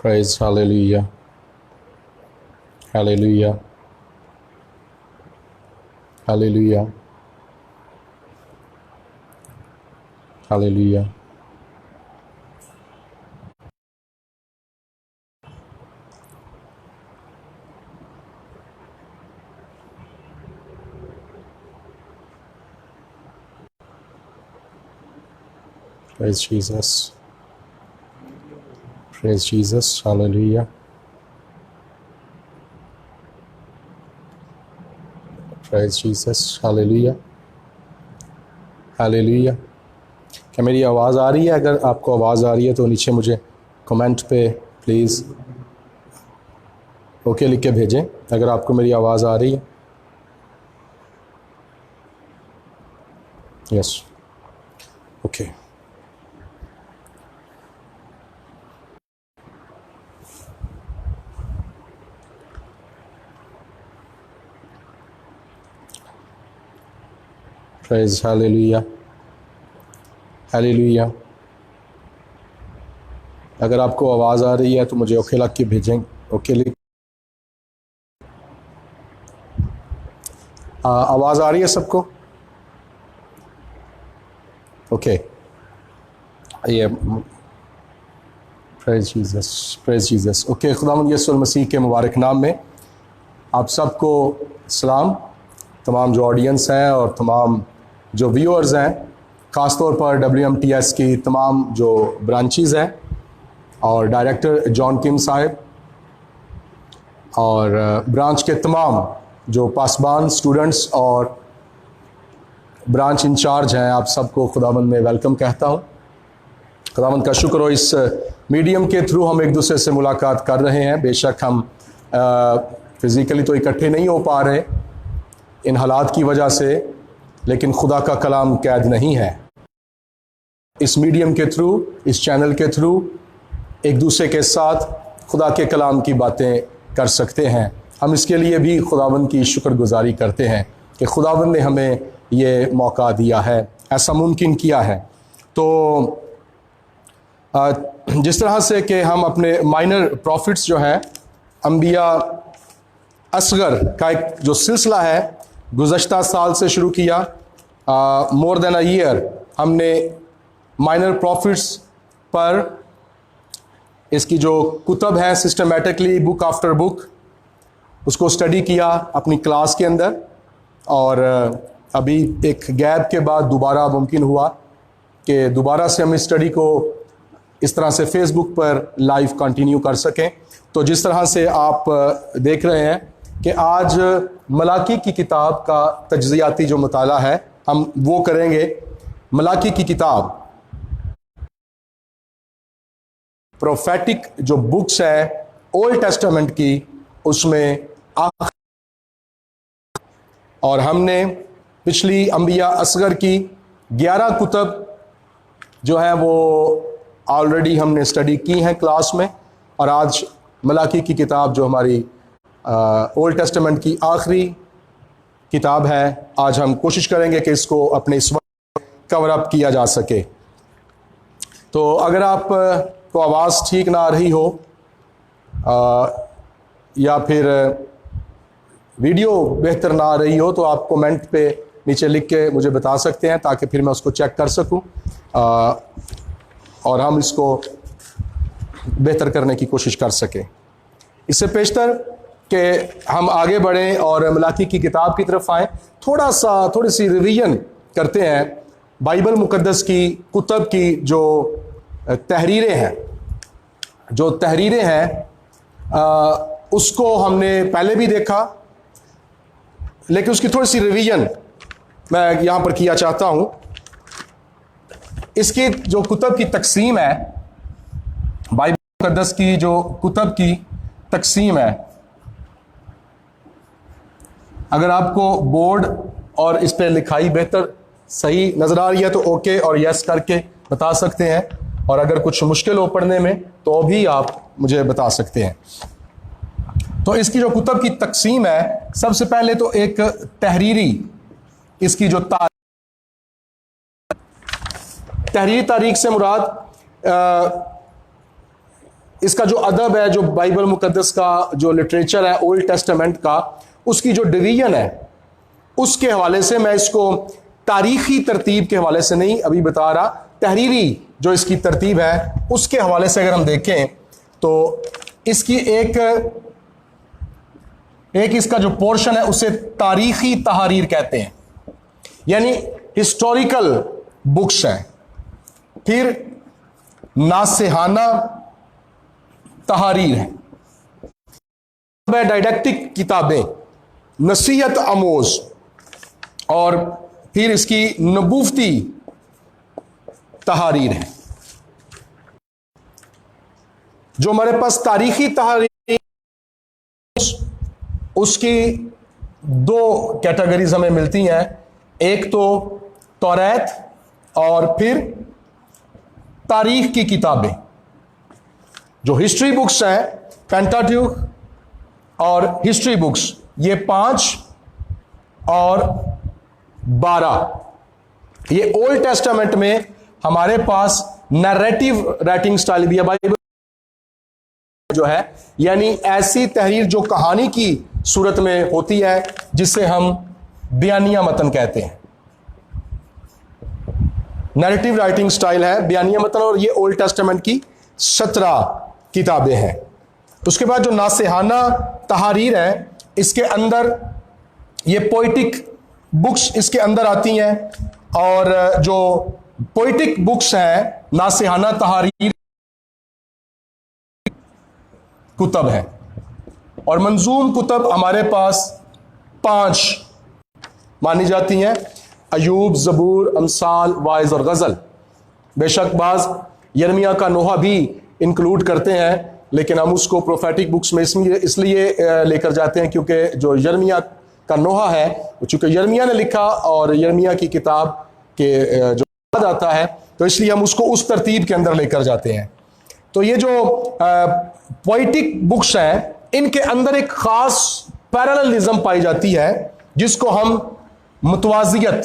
Praise, hallelujah, hallelujah, hallelujah, hallelujah. Praise Jesus. Praise Jesus. Hallelujah. Praise Jesus. Hallelujah. Hallelujah. क्या मेरी आवाज़ आ रही है? अगर आपको आवाज़ आ रही है तो नीचे मुझे कमेंट पे प्लीज़ ओके लिख के भेजें अगर आपको मेरी आवाज़ आ रही है। Yes, okay. Praise hallelujah, hallelujah. अगर आपको आवाज़ आ रही है तो मुझे ओके लिख के भेजें। ओके लिख, आवाज़ आ रही है सबको? ओके, ये praise Jesus, praise Jesus. Okay, खुदावंद यीशु मसीह के मुबारक नाम में आप सबको सलाम। तमाम जो ऑडियंस हैं और तमाम जो व्यूअर्स हैं, ख़ास तौर पर WMTS की तमाम जो ब्रांचेज़ हैं और डायरेक्टर जॉन किम साहब और ब्रांच के तमाम जो पासबान स्टूडेंट्स और ब्रांच इंचार्ज हैं, आप सबको खुदावंद में वेलकम कहता हूँ। खुदावंद का शुक्र हो, इस मीडियम के थ्रू हम एक दूसरे से मुलाकात कर रहे हैं। बेशक हम फिज़िकली तो इकट्ठे नहीं हो पा रहे इन हालात की वजह से, लेकिन खुदा का कलाम कैद नहीं है। इस मीडियम के थ्रू, इस चैनल के थ्रू एक दूसरे के साथ खुदा के कलाम की बातें कर सकते हैं। हम इसके लिए भी खुदावंद की शुक्रगुजारी करते हैं कि खुदावंद ने हमें ये मौका दिया है, ऐसा मुमकिन किया है। तो जिस तरह से कि हम अपने माइनर प्रॉफिट्स जो है अंबिया असगर का एक जो सिलसिला है गुज़श्ता साल से शुरू किया, मोर देन अ ईयर हमने माइनर प्रॉफिट्स पर इसकी जो कुतब है सिस्टमेटिकली बुक आफ्टर बुक उसको स्टडी किया अपनी क्लास के अंदर। और अभी एक गैप के बाद दोबारा मुमकिन हुआ कि दोबारा से हम इस स्टडी को इस तरह से फेसबुक पर लाइव कंटिन्यू कर सकें। तो जिस तरह से आप देख रहे हैं कि आज मलाकी की किताब का तज्ज़ियाती जो मुताला है हम वो करेंगे। मलाकी की किताब प्रोफेटिक जो बुक्स है ओल्ड टेस्टामेंट की, उसमें और हमने पिछली अंबिया असगर की 11 कुतब जो है वो ऑलरेडी हमने स्टडी की हैं क्लास में, और आज मलाकी की किताब जो हमारी ओल्ड टेस्टामेंट की आखिरी किताब है, आज हम कोशिश करेंगे कि इसको अपने इस वक्त कवर अप किया जा सके। तो अगर आप को आवाज़ ठीक ना आ रही हो या फिर वीडियो बेहतर ना आ रही हो तो आप कमेंट पे नीचे लिख के मुझे बता सकते हैं ताकि फिर मैं उसको चेक कर सकूं और हम इसको बेहतर करने की कोशिश कर सकें। इससे पेशतर कि हम आगे बढ़ें और मलाकी की किताब की तरफ आएँ, थोड़ी सी रिवीजन करते हैं बाइबल मुकद्दस की कुतब की जो तहरीरें हैं, उसको हमने पहले भी देखा, लेकिन उसकी थोड़ी सी रिवीजन मैं यहाँ पर किया चाहता हूँ। इसकी जो कुतब की तकसीम है, बाइबल मुकद्दस की जो कुतब की तकसीम है, अगर आपको बोर्ड और इस पर लिखाई बेहतर सही नज़र आ रही है तो ओके और यस करके बता सकते हैं, और अगर कुछ मुश्किल हो पढ़ने में तो भी आप मुझे बता सकते हैं। तो इसकी जो कुतब की तकसीम है, सबसे पहले तो एक तहरीरी, इसकी जो तहरीरी तारीख से मुराद इसका जो अदब है, जो बाइबल मुकद्दस का जो लिटरेचर है ओल्ड टेस्टामेंट का, उसकी जो डिवीजन है उसके हवाले से मैं इसको तारीखी तरतीब के हवाले से नहीं अभी बता रहा, तहरीरी जो इसकी तरतीब है उसके हवाले से अगर हम देखें तो इसकी एक इसका जो पोर्शन है उसे तारीखी तहारीर कहते हैं, यानी हिस्टोरिकल बुक्स हैं। फिर नासेहाना तहारीर है, डायडेक्टिक किताबें, नसीहत आमोज, और फिर इसकी नबूवती तहारीर है। जो हमारे पास तारीखी तहारीर, उसकी दो कैटेगरीज हमें मिलती हैं, एक तो तौरात और फिर तारीख की किताबें। जो हिस्ट्री बुक्स हैं, पेंटाट्यूक और हिस्ट्री बुक्स, ये 5 और 12, ये ओल्ड टेस्टामेंट में हमारे पास नैरेटिव राइटिंग स्टाइल भी है बाइबल जो है, यानी ऐसी तहरीर जो कहानी की सूरत में होती है जिसे हम बयानिया मतन कहते हैं। नैरेटिव राइटिंग स्टाइल है बयानिया मतन, और ये ओल्ड टेस्टामेंट की 17 किताबें हैं। उसके बाद जो नासेहाना तहारीर है, इसके अंदर ये पोइटिक बुक्स इसके अंदर आती हैं, और जो पोइटिक बुक्स हैं नासेहाना तहारीर कुतब है, और मंजूम कुतब हमारे पास 5 मानी जाती हैं, अयूब, जबूर, अमसाल, वाइज और गज़ल। बेशक बाज यर्मिया का नोहा भी इंक्लूड करते हैं, लेकिन हम उसको प्रोफेटिक बुक्स में इसलिए लेकर जाते हैं क्योंकि जो यर्मिया का नोहा है, चूंकि यर्मिया ने लिखा और यर्मिया की किताब के जो बाद आता है, तो इसलिए हम उसको उस तरतीब के अंदर लेकर जाते हैं। तो ये जो पोइटिक बुक्स हैं, इनके अंदर एक खास पैरेललिज्म पाई जाती है जिसको हम मुतवाजियत,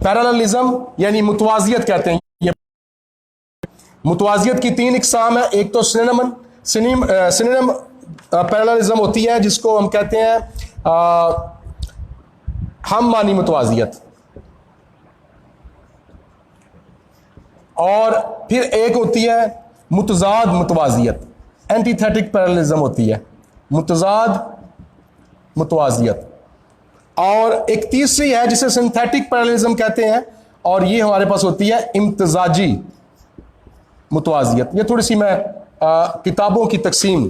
पैरेललिज्म यानी मुतवाजियत कहते हैं। ये मुतवाजियत की 3 इकसाम है। एक तो सिनोनिम पैरेललिज्म होती है जिसको हम कहते हैं हम मानी मुतवाजियत, और फिर एक होती है मुतजाद मुतवाजियत, एंटीथेटिक पैरेललिज्म होती है, मुतजाद मुतवाजियत। और एक तीसरी है जिसे सिंथेटिक पैरेललिज्म कहते हैं, और ये हमारे पास होती है इम्तजाजी मुतवाजियत। ये थोड़ी सी मैं किताबों की तकसीम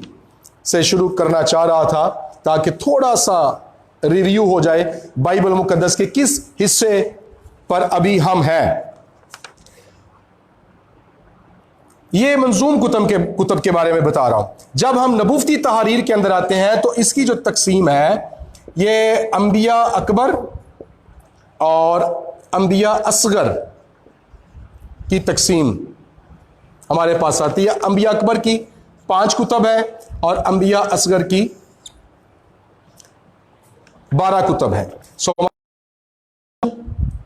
से शुरू करना चाह रहा था ताकि थोड़ा सा रिव्यू हो जाए बाइबल मुकद्दस के किस हिस्से पर अभी हम हैं। ये मंजूम कुतब के बारे में बता रहा हूं। जब हम नबूवती तहारीर के अंदर आते हैं तो इसकी जो तकसीम है, ये अंबिया अकबर और अंबिया असगर की तकसीम हमारे पास आती है। अंबिया अकबर की 5 कुतब है और अंबिया असगर की 12 कुतब है।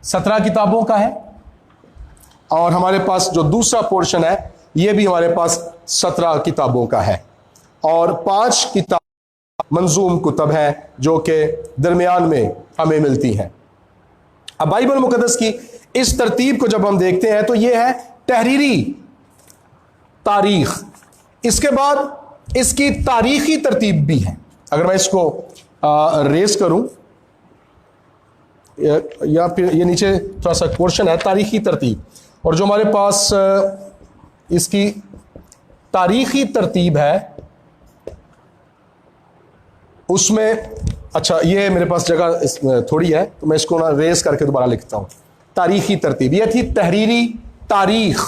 17 किताबों का है, और हमारे पास जो दूसरा पोर्शन है ये भी हमारे पास 17 किताबों का है, और 5 किताब मंजूम कुतब हैं जो कि दरमियान में हमें मिलती हैं। अब बाइबल मुकद्दस की इस तरतीब को जब हम देखते हैं तो ये है तहरीरी तारीख। इसके बाद इसकी तारीखी तरतीब भी है। अगर मैं इसको रेस करूं, या फिर ये नीचे थोड़ा सा पोर्शन है तारीखी तरतीब, और जो हमारे पास इसकी तारीखी तरतीब है उसमें, अच्छा ये मेरे पास जगह थोड़ी है तो मैं इसको ना रेस करके दोबारा लिखता हूं। तारीखी तरतीब ये थी तहरीरी तारीख।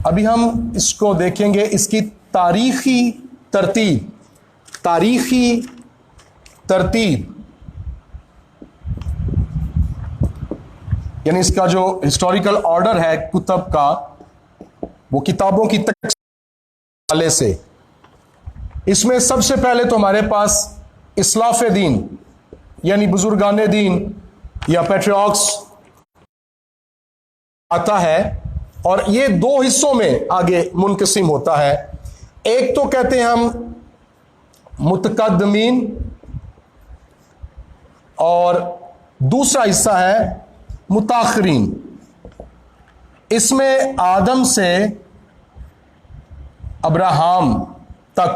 अभी हम इसको देखेंगे इसकी तारीखी तरतीब। तारीखी तरतीब यानी इसका जो हिस्टोरिकल ऑर्डर है कुतब का, वो किताबों की वाले से, इसमें सबसे पहले तो हमारे पास इस्लाफ दीन यानी बुजुर्गान दीन या पैट्रियार्क्स आता है, और ये दो हिस्सों में आगे मुनकसिम होता है। एक तो कहते हैं हम मुतकद्दमीन, और दूसरा हिस्सा है मुताखरीन। इसमें आदम से अब्राहम तक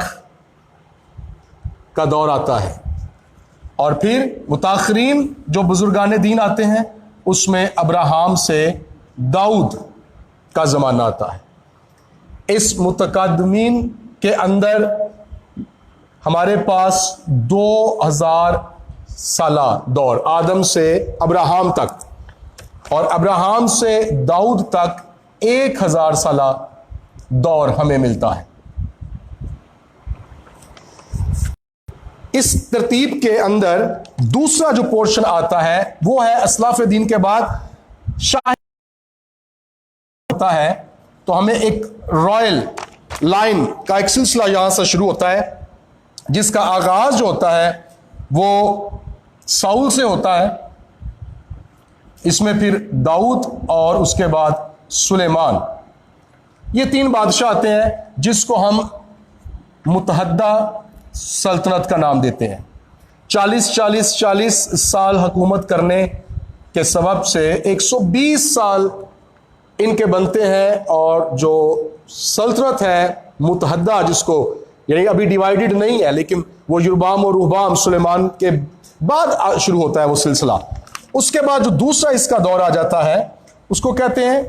का दौर आता है, और फिर मुताखरीन जो बुजुर्गान दीन आते हैं उसमें अब्राहम से दाऊद का ज़माना आता है। इस मुतकद्दमीन के अंदर हमारे पास 2000 साला दौर, आदम से अब्राहम तक, और अब्राहम से दाऊद तक 1000 साला दौर हमें मिलता है। इस तरतीब के अंदर दूसरा जो पोर्शन आता है वो है अस्लाफ दीन के बाद शाही होता है। तो हमें एक रॉयल लाइन का एक सिलसिला यहां से शुरू होता है, जिसका आगाज जो होता है वो साउल से होता है। इसमें फिर दाऊद और उसके बाद सुलेमान, ये 3 बादशाह आते हैं जिसको हम मुतहद्दा सल्तनत का नाम देते हैं। 40 साल हुकूमत करने के सबब से 120 साल इनके बनते हैं, और जो सल्तनत है मुतहद्दा, जिसको यानी अभी डिवाइडेड नहीं है, लेकिन वो युरबाम और रूहबाम सुलेमान के बाद शुरू होता है वो सिलसिला। उसके बाद जो दूसरा इसका दौर आ जाता है उसको कहते हैं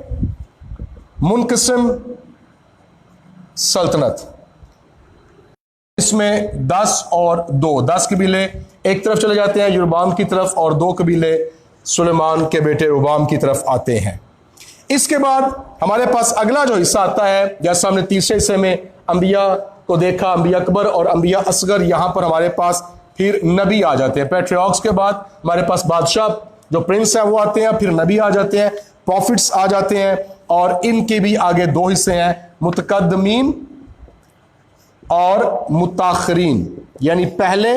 मुनकसिम सल्तनत। इसमें 10 और 10 कबीले एक तरफ चले जाते हैं युरबाम की तरफ, और 2 कबीले सुलेमान के बेटे रूबाम की तरफ आते हैं। इसके बाद हमारे पास अगला जो हिस्सा आता है, जैसा हमने तीसरे हिस्से में अंबिया को देखा, अंबिया अकबर और अंबिया असगर, यहां पर हमारे पास फिर नबी आ जाते हैं। पैट्रियार्क्स के बाद हमारे पास बादशाह जो प्रिंस है वो आते हैं, फिर नबी आ जाते हैं, प्रॉफिट्स आ जाते हैं, और इनके भी आगे 2 हिस्से हैं, मुतकद्दमीन और मुताखरीन। यानी पहले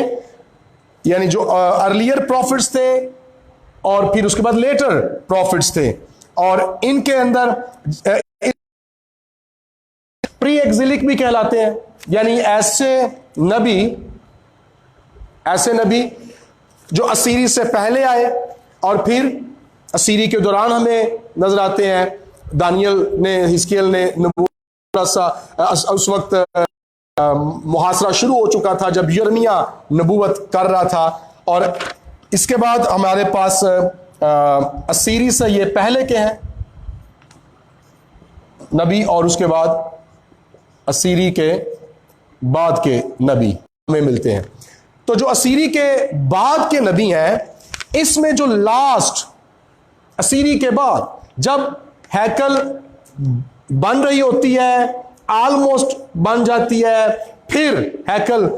यानी जो अर्लियर प्रॉफिट्स थे, और फिर उसके बाद लेटर प्रॉफिट्स थे, और इनके अंदर प्री एक्सिलिक भी कहलाते हैं। यानी ऐसे नबी जो असीरी से पहले आए, और फिर असीरी के दौरान हमें नजर आते हैं। दानियल ने, हिजकियल ने उस वक्त मुहासरा शुरू हो चुका था जब यिर्मयाह नबूवत कर रहा था, और इसके बाद हमारे पास असीरी से ये पहले के हैं नबी, और उसके बाद असीरी के बाद के नबी हमें मिलते हैं। तो जो असीरी के बाद के नबी हैं, इसमें जो लास्ट असीरी के बाद जब हैकल बन रही होती है, ऑलमोस्ट बन जाती है, फिर हैकल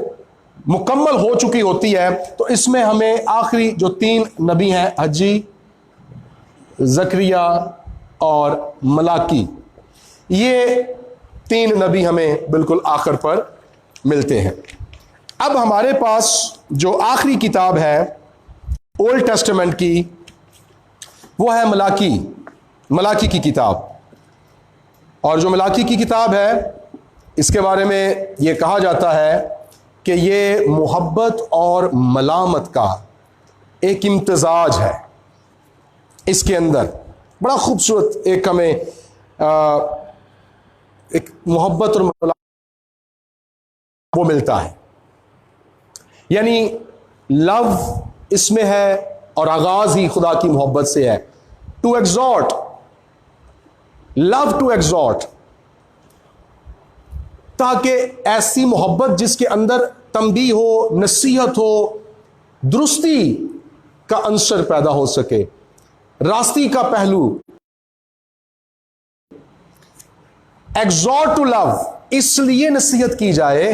मुकम्मल हो चुकी होती है, तो इसमें हमें आखिरी जो 3 नबी हैं, हज्जी, जकरिया और मलाकी, ये 3 नबी हमें बिल्कुल आखिर पर मिलते हैं। अब हमारे पास जो आखिरी किताब है ओल्ड टेस्टामेंट की, वो है मलाकी की किताब। और जो मलाकी की किताब है, इसके बारे में ये कहा जाता है कि ये मोहब्बत और मलामत का एक इम्तिजाज है। इसके अंदर बड़ा खूबसूरत एक हमें एक मोहब्बत और मलामत वो मिलता है। यानी लव इसमें है, और आगाज ही खुदा की मोहब्बत से है। To exhort, love to exhort, ताकि ऐसी मोहब्बत जिसके अंदर तंबीह हो, नसीहत हो, दुरुस्ती का अंसर पैदा हो सके, रास्ती का पहलू। एक्सॉर्ट टू लव, इसलिए नसीहत की जाए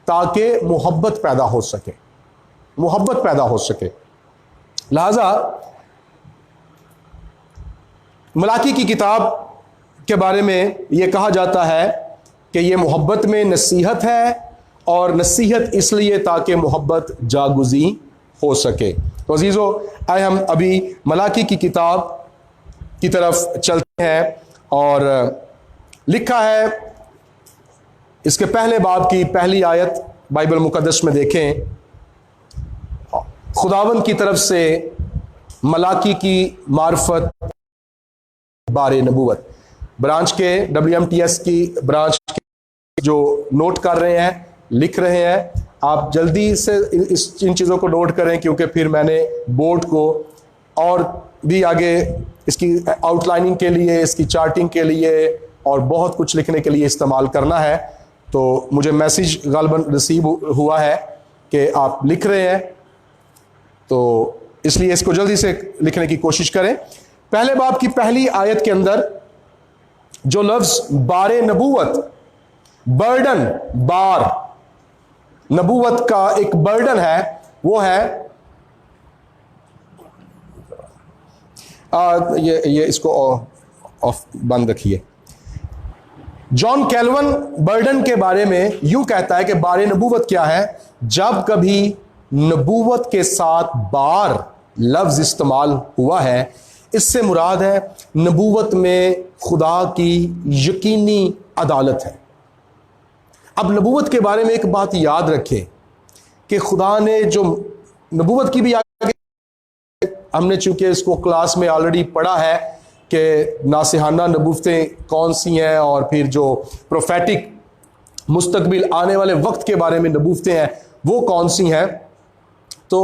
ताकि मोहब्बत पैदा हो सके, मोहब्बत पैदा हो सके। लिहाजा मलाकी की किताब के बारे में यह कहा जाता है कि यह मोहब्बत में नसीहत है, और नसीहत इसलिए ताकि मोहब्बत जागुज़ी हो सके। तो अजीज़ों, आए हम अभी मलाकी की किताब की तरफ चलते हैं, और लिखा है इसके पहले बाब की पहली आयत बाइबल मुकद्दस में देखें, खुदावंद की तरफ से मलाकी की मार्फत बारे नबूवत। ब्रांच के WMTS की ब्रांच के जो नोट कर रहे हैं, लिख रहे हैं, आप जल्दी से इन चीज़ों को नोट करें, क्योंकि फिर मैंने बोर्ड को और भी आगे इसकी आउटलाइनिंग के लिए, इसकी चार्टिंग के लिए और बहुत कुछ लिखने के लिए इस्तेमाल करना है। तो मुझे मैसेज गालबन रिसीव हुआ है कि आप लिख रहे हैं, तो इसलिए इसको जल्दी से लिखने की कोशिश करें। पहले बाब की पहली आयत के अंदर जो लफ्ज बारे नबूवत, बर्डन, बार, नबूवत का एक बर्डन है, वो है ये इसको ऑफ बंद रखिए। जॉन कैल्विन बर्डन के बारे में यूं कहता है कि बारे नबूवत क्या है? जब कभी नबूवत के साथ बार लफ्ज इस्तेमाल हुआ है, इससे मुराद है नबूवत में खुदा की यकीनी अदालत है। अब नबूवत के बारे में एक बात याद रखें कि खुदा ने जो नबूवत की भी आगे हमने चूंकि इसको क्लास में ऑलरेडी पढ़ा है कि नासिहाना नबूवतें कौन सी हैं, और फिर जो प्रोफेटिक मुस्तकबिल आने वाले वक्त के बारे में नबूवतें हैं वो कौन सी हैं। तो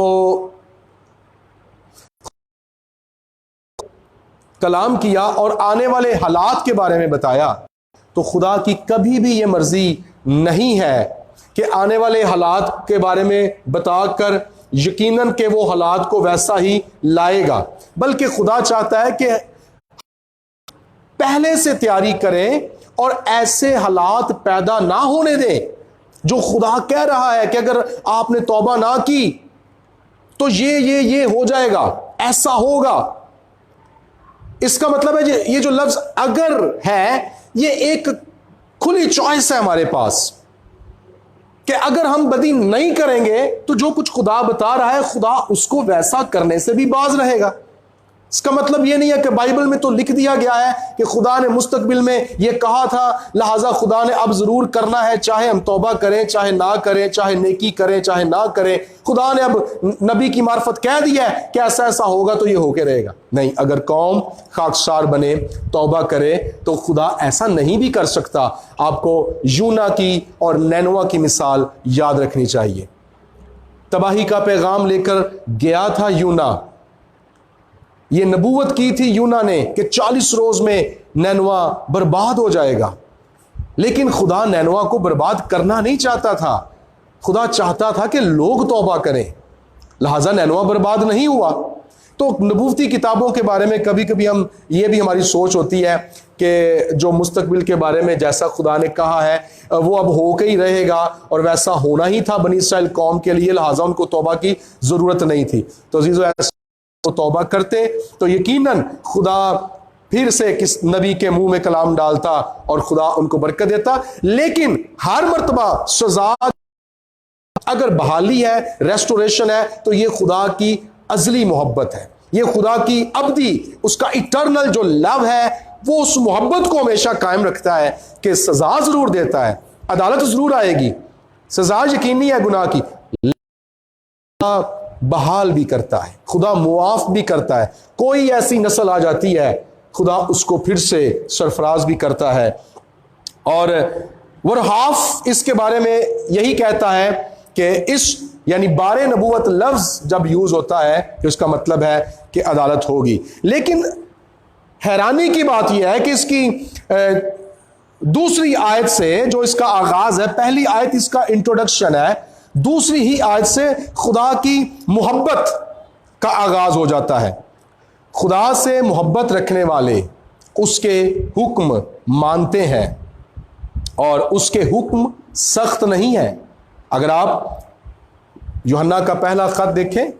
कलाम किया और आने वाले हालात के बारे में बताया, तो खुदा की कभी भी ये मर्जी नहीं है कि आने वाले हालात के बारे में बताकर यकीनन के वो हालात को वैसा ही लाएगा, बल्कि खुदा चाहता है कि पहले से तैयारी करें और ऐसे हालात पैदा ना होने दें जो खुदा कह रहा है कि अगर आपने तौबा ना की तो ये हो जाएगा, ऐसा होगा। इसका मतलब है ये जो लफ्ज अगर है, ये एक खुली चॉइस है हमारे पास कि अगर हम बदी नहीं करेंगे तो जो कुछ खुदा बता रहा है, खुदा उसको वैसा करने से भी बाज रहेगा। इसका मतलब ये नहीं है कि बाइबल में तो लिख दिया गया है कि खुदा ने मुस्तकबिल में ये कहा था, लिहाजा खुदा ने अब जरूर करना है, चाहे हम तौबा करें चाहे ना करें, चाहे नेकी करें चाहे ना करें। खुदा ने अब नबी की मार्फत कह दिया है कि ऐसा ऐसा होगा तो ये होके रहेगा। नहीं, अगर कौम खाकसार बने, तौबा करे, तो खुदा ऐसा नहीं भी कर सकता। आपको यूना की और नैनवा की मिसाल याद रखनी चाहिए। तबाही का पैगाम लेकर गया था यूना, ये नबूवत की थी यूना ने कि 40 रोज में नैनवा बर्बाद हो जाएगा, लेकिन खुदा नैनवा को बर्बाद करना नहीं चाहता था। खुदा चाहता था कि लोग तौबा करें, लिहाजा नैनवा बर्बाद नहीं हुआ। तो नबूवती किताबों के बारे में कभी कभी हम ये भी हमारी सोच होती है कि जो मुस्तकबिल के बारे में जैसा खुदा ने कहा है वो अब होकर ही रहेगा, और वैसा होना ही था बनी इस्राइल कौम के लिए, लिहाजा उनको तौबा की जरूरत नहीं थी। तो अजीजों, ऐसा तो तौबा करते तो यकीनन खुदा फिर से किस नबी के मुंह में कलाम डालता और खुदा उनको बरकत देता। लेकिन हर मर्तबा सजा अगर बहाली है, रेस्टोरेशन है, तो ये खुदा की अजली मोहब्बत है, ये खुदा की अब्दी, उसका इटर्नल जो लव है, वो उस मोहब्बत को हमेशा कायम रखता है कि सजा जरूर देता है, अदालत जरूर आएगी, सजा यकीनी है गुनाह की, बहाल भी करता है, खुदा मुआफ भी करता है। कोई ऐसी नस्ल आ जाती है, खुदा उसको फिर से सरफराज भी करता है। और वरहाफ इसके बारे में यही कहता है कि इस यानी बारे नबूवत लफ्ज जब यूज होता है तो इसका मतलब है कि अदालत होगी। लेकिन हैरानी की बात यह है कि इसकी दूसरी आयत से जो इसका आगाज है, पहली आयत इसका इंट्रोडक्शन है, दूसरी ही आयत से खुदा की मोहब्बत का आगाज हो जाता है। खुदा से मोहब्बत रखने वाले उसके हुक्म मानते हैं और उसके हुक्म सख्त नहीं है। अगर आप यूहन्ना का पहला खत देखें,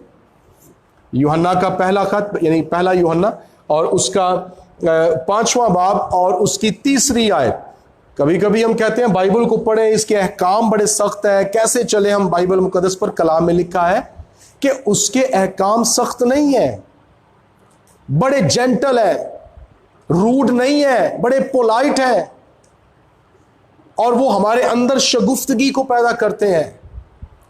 यूहन्ना का पहला खत यानी पहला यूहन्ना और उसका 5वां बाब और उसकी 3री आयत। कभी कभी हम कहते हैं बाइबल को पढ़ें, इसके अहकाम बड़े सख्त हैं, कैसे चले हम बाइबल मुकद्दस पर। कलाम में लिखा है कि उसके अहकाम सख्त नहीं है, बड़े जेंटल है, रूड नहीं है, बड़े पोलाइट है, और वो हमारे अंदर शगुफ्तगी को पैदा करते हैं,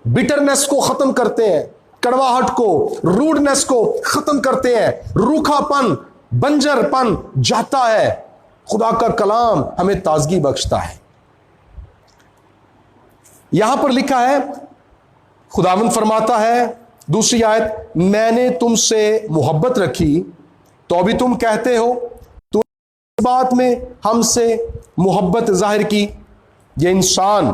बिटरनेस को खत्म करते हैं, कड़वाहट को, रूडनेस को खत्म करते हैं, रूखापन, बंजरपन जाता है। खुदा का कलाम हमें ताजगी बख्शता है। यहां पर लिखा है, खुदावंद फरमाता है दूसरी आयत, मैंने तुमसे मोहब्बत रखी तो अभी तुम कहते हो तो इस बात में हमसे मोहब्बत जाहिर की। ये इंसान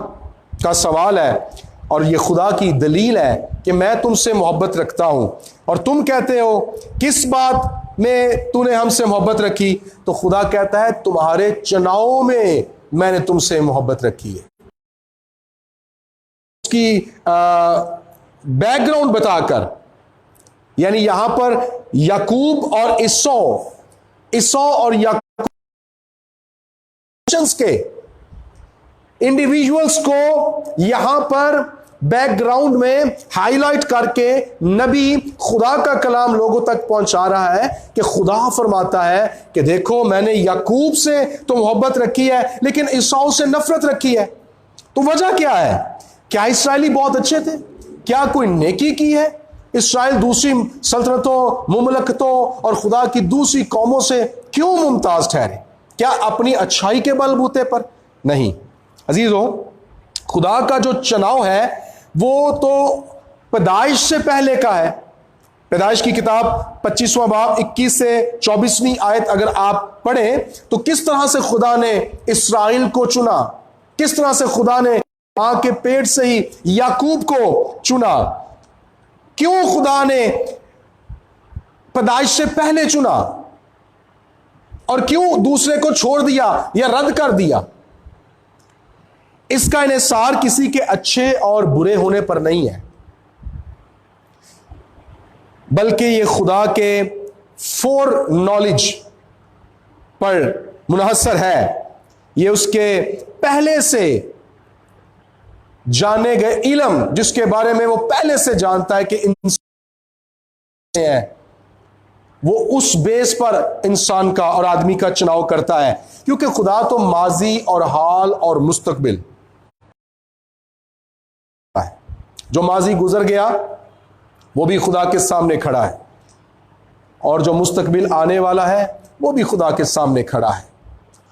का सवाल है और ये खुदा की दलील है कि मैं तुमसे मोहब्बत रखता हूं, और तुम कहते हो किस बात में तूने हमसे मोहब्बत रखी? तो खुदा कहता है तुम्हारे चुनावों में मैंने तुमसे मोहब्बत रखी है। उसकी बैकग्राउंड बताकर, यानी यहां पर याकूब और इसौ और याकूब के इंडिविजुअल्स को यहां पर बैकग्राउंड में हाईलाइट करके नबी खुदा का कलाम लोगों तक पहुंचा रहा है कि खुदा फरमाता है कि देखो मैंने याकूब से तो मोहब्बत रखी है लेकिन इसौ से नफरत रखी है। तो वजह क्या है? क्या इसराइली बहुत अच्छे थे? क्या कोई नेकी की है? इसराइल दूसरी सल्तनतों, मुमलकतों और खुदा की दूसरी कौमों से क्यों मुमताज ठहरे? क्या अपनी अच्छाई के बलबूते पर? नहीं अजीजों, खुदा का जो चुनाव है वो तो पैदाइश से पहले का है। पैदाइश की किताब 25वां बाब 21 से 24वीं आयत अगर आप पढ़ें तो किस तरह से खुदा ने इसराइल को चुना, किस तरह से खुदा ने मां के पेट से ही याकूब को चुना, क्यों खुदा ने पैदाइश से पहले चुना और क्यों दूसरे को छोड़ दिया या रद्द कर दिया। इसका इन्हिसार किसी के अच्छे और बुरे होने पर नहीं है, बल्कि यह खुदा के फोर नॉलेज पर मुनहसर है। यह उसके पहले से जाने गए इल्म, जिसके बारे में वो पहले से जानता है कि इंसान है, वो उस बेस पर इंसान का और आदमी का चुनाव करता है। क्योंकि खुदा तो माजी और हाल और मुस्तकबिल, जो माजी गुजर गया वो भी खुदा के सामने खड़ा है, और जो मुस्तकबिल आने वाला है वो भी खुदा के सामने खड़ा है।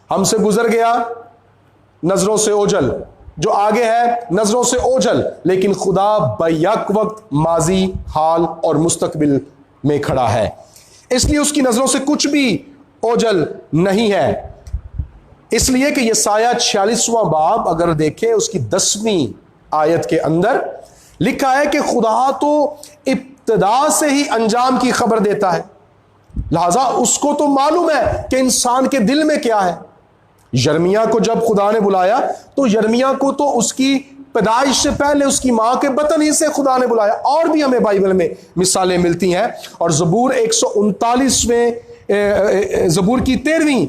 हमसे गुजर गया नजरों से ओझल, जो आगे है नजरों से ओझल, लेकिन खुदा बैक वक्त माजी, हाल और मुस्तकबिल में खड़ा है, इसलिए उसकी नजरों से कुछ भी ओझल नहीं है। इसलिए कि यसाया 46वां बाब अगर देखें उसकी 10वीं आयत के अंदर लिखा है कि खुदा तो इब्तिदा से ही अंजाम की खबर देता है, लिहाजा उसको तो मालूम है कि इंसान के दिल में क्या है। यर्मिया को जब खुदा ने बुलाया तो यर्मिया को तो उसकी पैदाइश से पहले उसकी मां के बतन ही से खुदा ने बुलाया। और भी हमें बाइबल में मिसालें मिलती हैं। और ज़बूर 139 में ज़बूर की 13वीं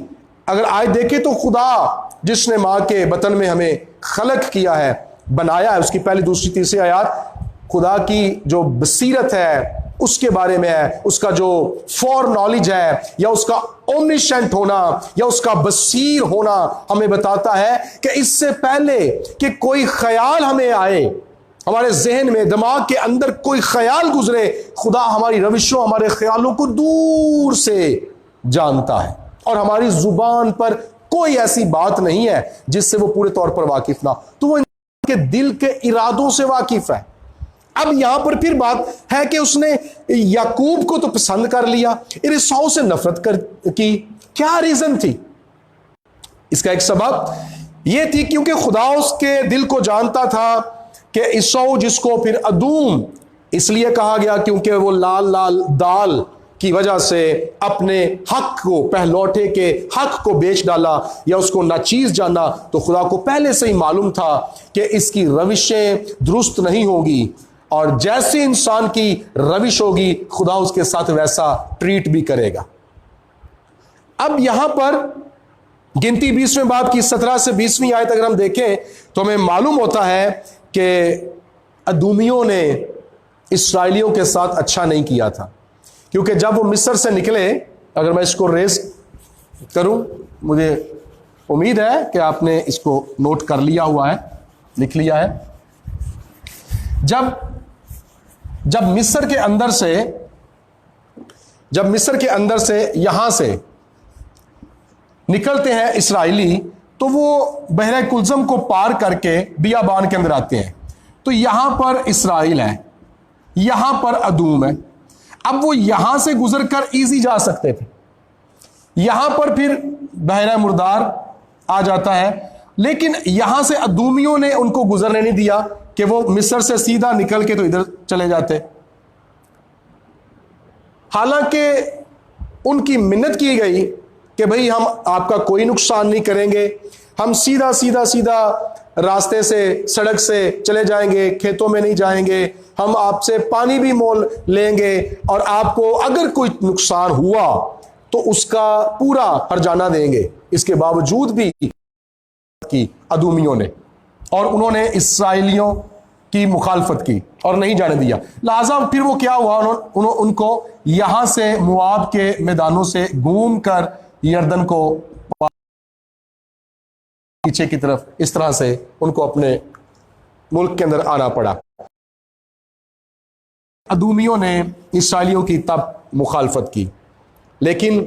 अगर आयत देखें तो खुदा जिसने मां के बतन में हमें खलक किया है, बनाया है, उसकी पहली दूसरी तीसरी आयत खुदा की जो बसीरत है उसके बारे में है, उसका जो फॉर नॉलेज है या उसका ओमनिशेंट होना या उसका बसीर होना हमें बताता है कि इससे पहले कि कोई ख्याल हमें आए, हमारे जहन में, दिमाग के अंदर कोई ख्याल गुजरे, खुदा हमारी रविशों, हमारे ख्यालों को दूर से जानता है। और हमारी जुबान पर कोई ऐसी बात नहीं है जिससे वो पूरे तौर पर वाकिफ ना, तो वो के दिल के इरादों से वाकिफ है। अब यहां पर फिर बात है कि उसने याकूब को तो पसंद कर लिया, इसौ से नफरत की। क्या रीजन थी? इसका एक सबब यह थी क्योंकि खुदा उसके दिल को जानता था कि इसौ, जिसको फिर अदूम इसलिए कहा गया क्योंकि वो लाल लाल दाल की वजह से अपने हक को, पहलौठे के हक को बेच डाला या उसको नाचीज जाना, तो खुदा को पहले से ही मालूम था कि इसकी रविशें दुरुस्त नहीं होगी और जैसे इंसान की रविश होगी खुदा उसके साथ वैसा ट्रीट भी करेगा। अब यहां पर गिनती 20वें बाब की 17 से 20वीं आयत अगर हम देखें तो हमें मालूम होता है कि अदूमियों ने इसराइलियों के साथ अच्छा नहीं किया था, क्योंकि जब वो मिस्र से निकले, अगर मैं इसको रेस करूं, मुझे उम्मीद है कि आपने इसको नोट कर लिया हुआ है, लिख लिया है। जब मिस्र के अंदर से यहां से निकलते हैं इसराइली, तो वो बहरे कुलजम को पार करके बियाबान के अंदर आते हैं। तो यहां पर इसराइल है, यहां पर अदूम है। अब वो यहां से गुजर कर ईजी जा सकते थे, यहां पर फिर बहरा मुर्दार आ जाता है, लेकिन यहां से अदूमियों ने उनको गुजरने नहीं दिया कि वो मिस्र से सीधा निकल के तो इधर चले जाते। हालांकि उनकी मिन्नत की गई कि भाई हम आपका कोई नुकसान नहीं करेंगे, हम सीधा सीधा सीधा रास्ते से, सड़क से चले जाएंगे, खेतों में नहीं जाएंगे, हम आपसे पानी भी मोल लेंगे और आपको अगर कोई नुकसान हुआ तो उसका पूरा हर्जाना देंगे। इसके बावजूद भी की अदूमियों ने, और उन्होंने इसराइलियों की मुखालफत की और नहीं जाने दिया। लिहाजा फिर वो क्या हुआ, उनको यहां से मुआब के मैदानों से घूम कर यर्दन को पीछे की तरफ, इस तरह से उनको अपने मुल्क के अंदर आना पड़ा। अदूमियों ने इसराइलियों की तब मुखालफत की, लेकिन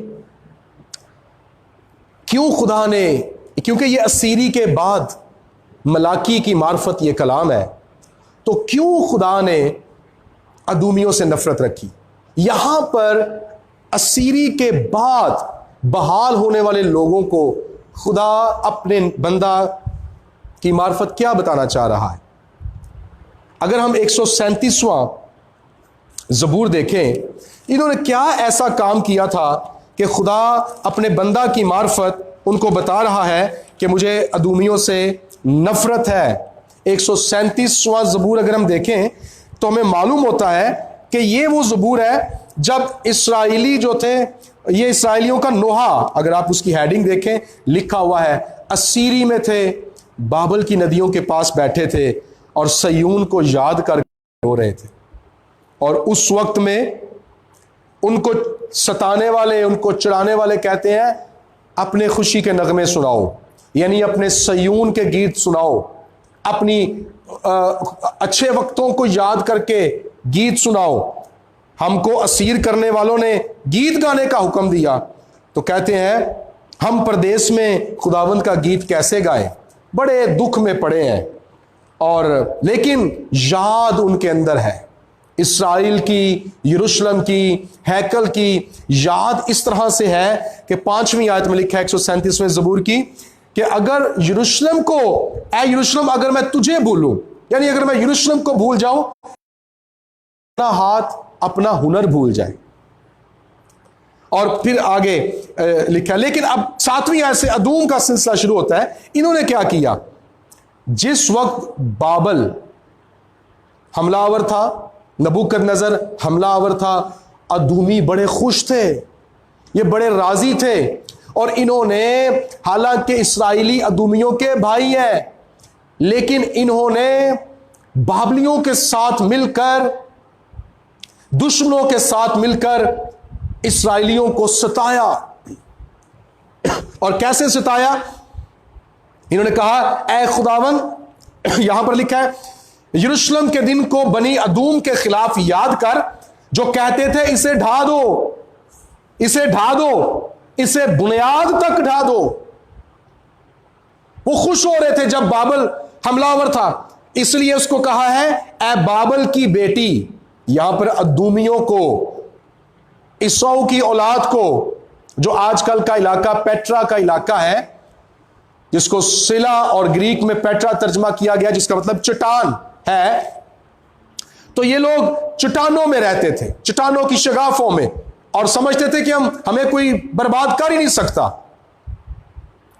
क्यों खुदा ने, क्योंकि ये असीरी के बाद मलाकी की मार्फत ये कलाम है, तो क्यों खुदा ने अदूमियों से नफरत रखी? यहां पर असीरी के बाद बहाल होने वाले लोगों को खुदा अपने बंदा की मार्फत क्या बताना चाह रहा है? अगर हम 137वां ज़बूर देखें, इन्होंने क्या ऐसा काम किया था कि खुदा अपने बंदा की मार्फत उनको बता रहा है कि मुझे अदूमियों से नफरत है। 137वां ज़बूर अगर हम देखें तो हमें मालूम होता है कि ये वो ज़बूर है जब इसराइली जो थे, ये इसराइलियों का नोहा, अगर आप उसकी हेडिंग देखें, लिखा हुआ है असीरी में थे, बाबल की नदियों के पास बैठे थे और सयून को याद कर रो रहे थे। और उस वक्त में उनको सताने वाले, उनको चिढ़ाने वाले कहते हैं अपने खुशी के नगमे सुनाओ, यानी अपने सयून के गीत सुनाओ, अपनी अच्छे वक्तों को याद करके गीत सुनाओ। हमको असीर करने वालों ने गीत गाने का हुक्म दिया, तो कहते हैं हम परदेश में खुदावंद का गीत कैसे गाएं, बड़े दुख में पड़े हैं। और लेकिन याद उनके अंदर है, इस्राएल की, यरूशलेम की, हैकल की याद इस तरह से है कि 5वीं आयत में लिखा है 137वें ज़बूर की कि अगर यरूशलेम को, ऐ यरूशलेम अगर मैं तुझे भूलूं, यानी अगर मैं यरूशलेम को भूल जाऊं, अपना हाथ अपना हुनर भूल जाए। और फिर आगे लिखा, लेकिन अब 7वीं आयत से अदूम का सिलसिला शुरू होता है। इन्होंने क्या किया? जिस वक्त बाबल हमलावर था, नबूकदनेस्सर हमलावर था, अदूमी बड़े खुश थे, ये बड़े राजी थे। और इन्होंने, हालांकि इसराइली अदूमियों के भाई हैं, लेकिन इन्होंने बाबलियों के साथ मिलकर, दुश्मनों के साथ मिलकर इसराइलियों को सताया। और कैसे सताया? इन्होंने कहा ऐ खुदावन, यहां पर लिखा है यरूशलेम के दिन को बनी अदूम के खिलाफ याद कर, जो कहते थे इसे ढा दो, इसे ढा दो, इसे बुनियाद तक ढा दो। वो खुश हो रहे थे जब बाबल हमलावर था, इसलिए उसको कहा है ऐ बाबल की बेटी। यहां पर अदूमियों को, इसौ की औलाद को, जो आजकल का इलाका पेट्रा का इलाका है, जिसको सिला और ग्रीक में पेट्रा तर्जमा किया गया, जिसका मतलब चट्टान है, तो ये लोग चट्टानों में रहते थे, चट्टानों की शगाफों में, और समझते थे कि हमें कोई बर्बाद कर ही नहीं सकता,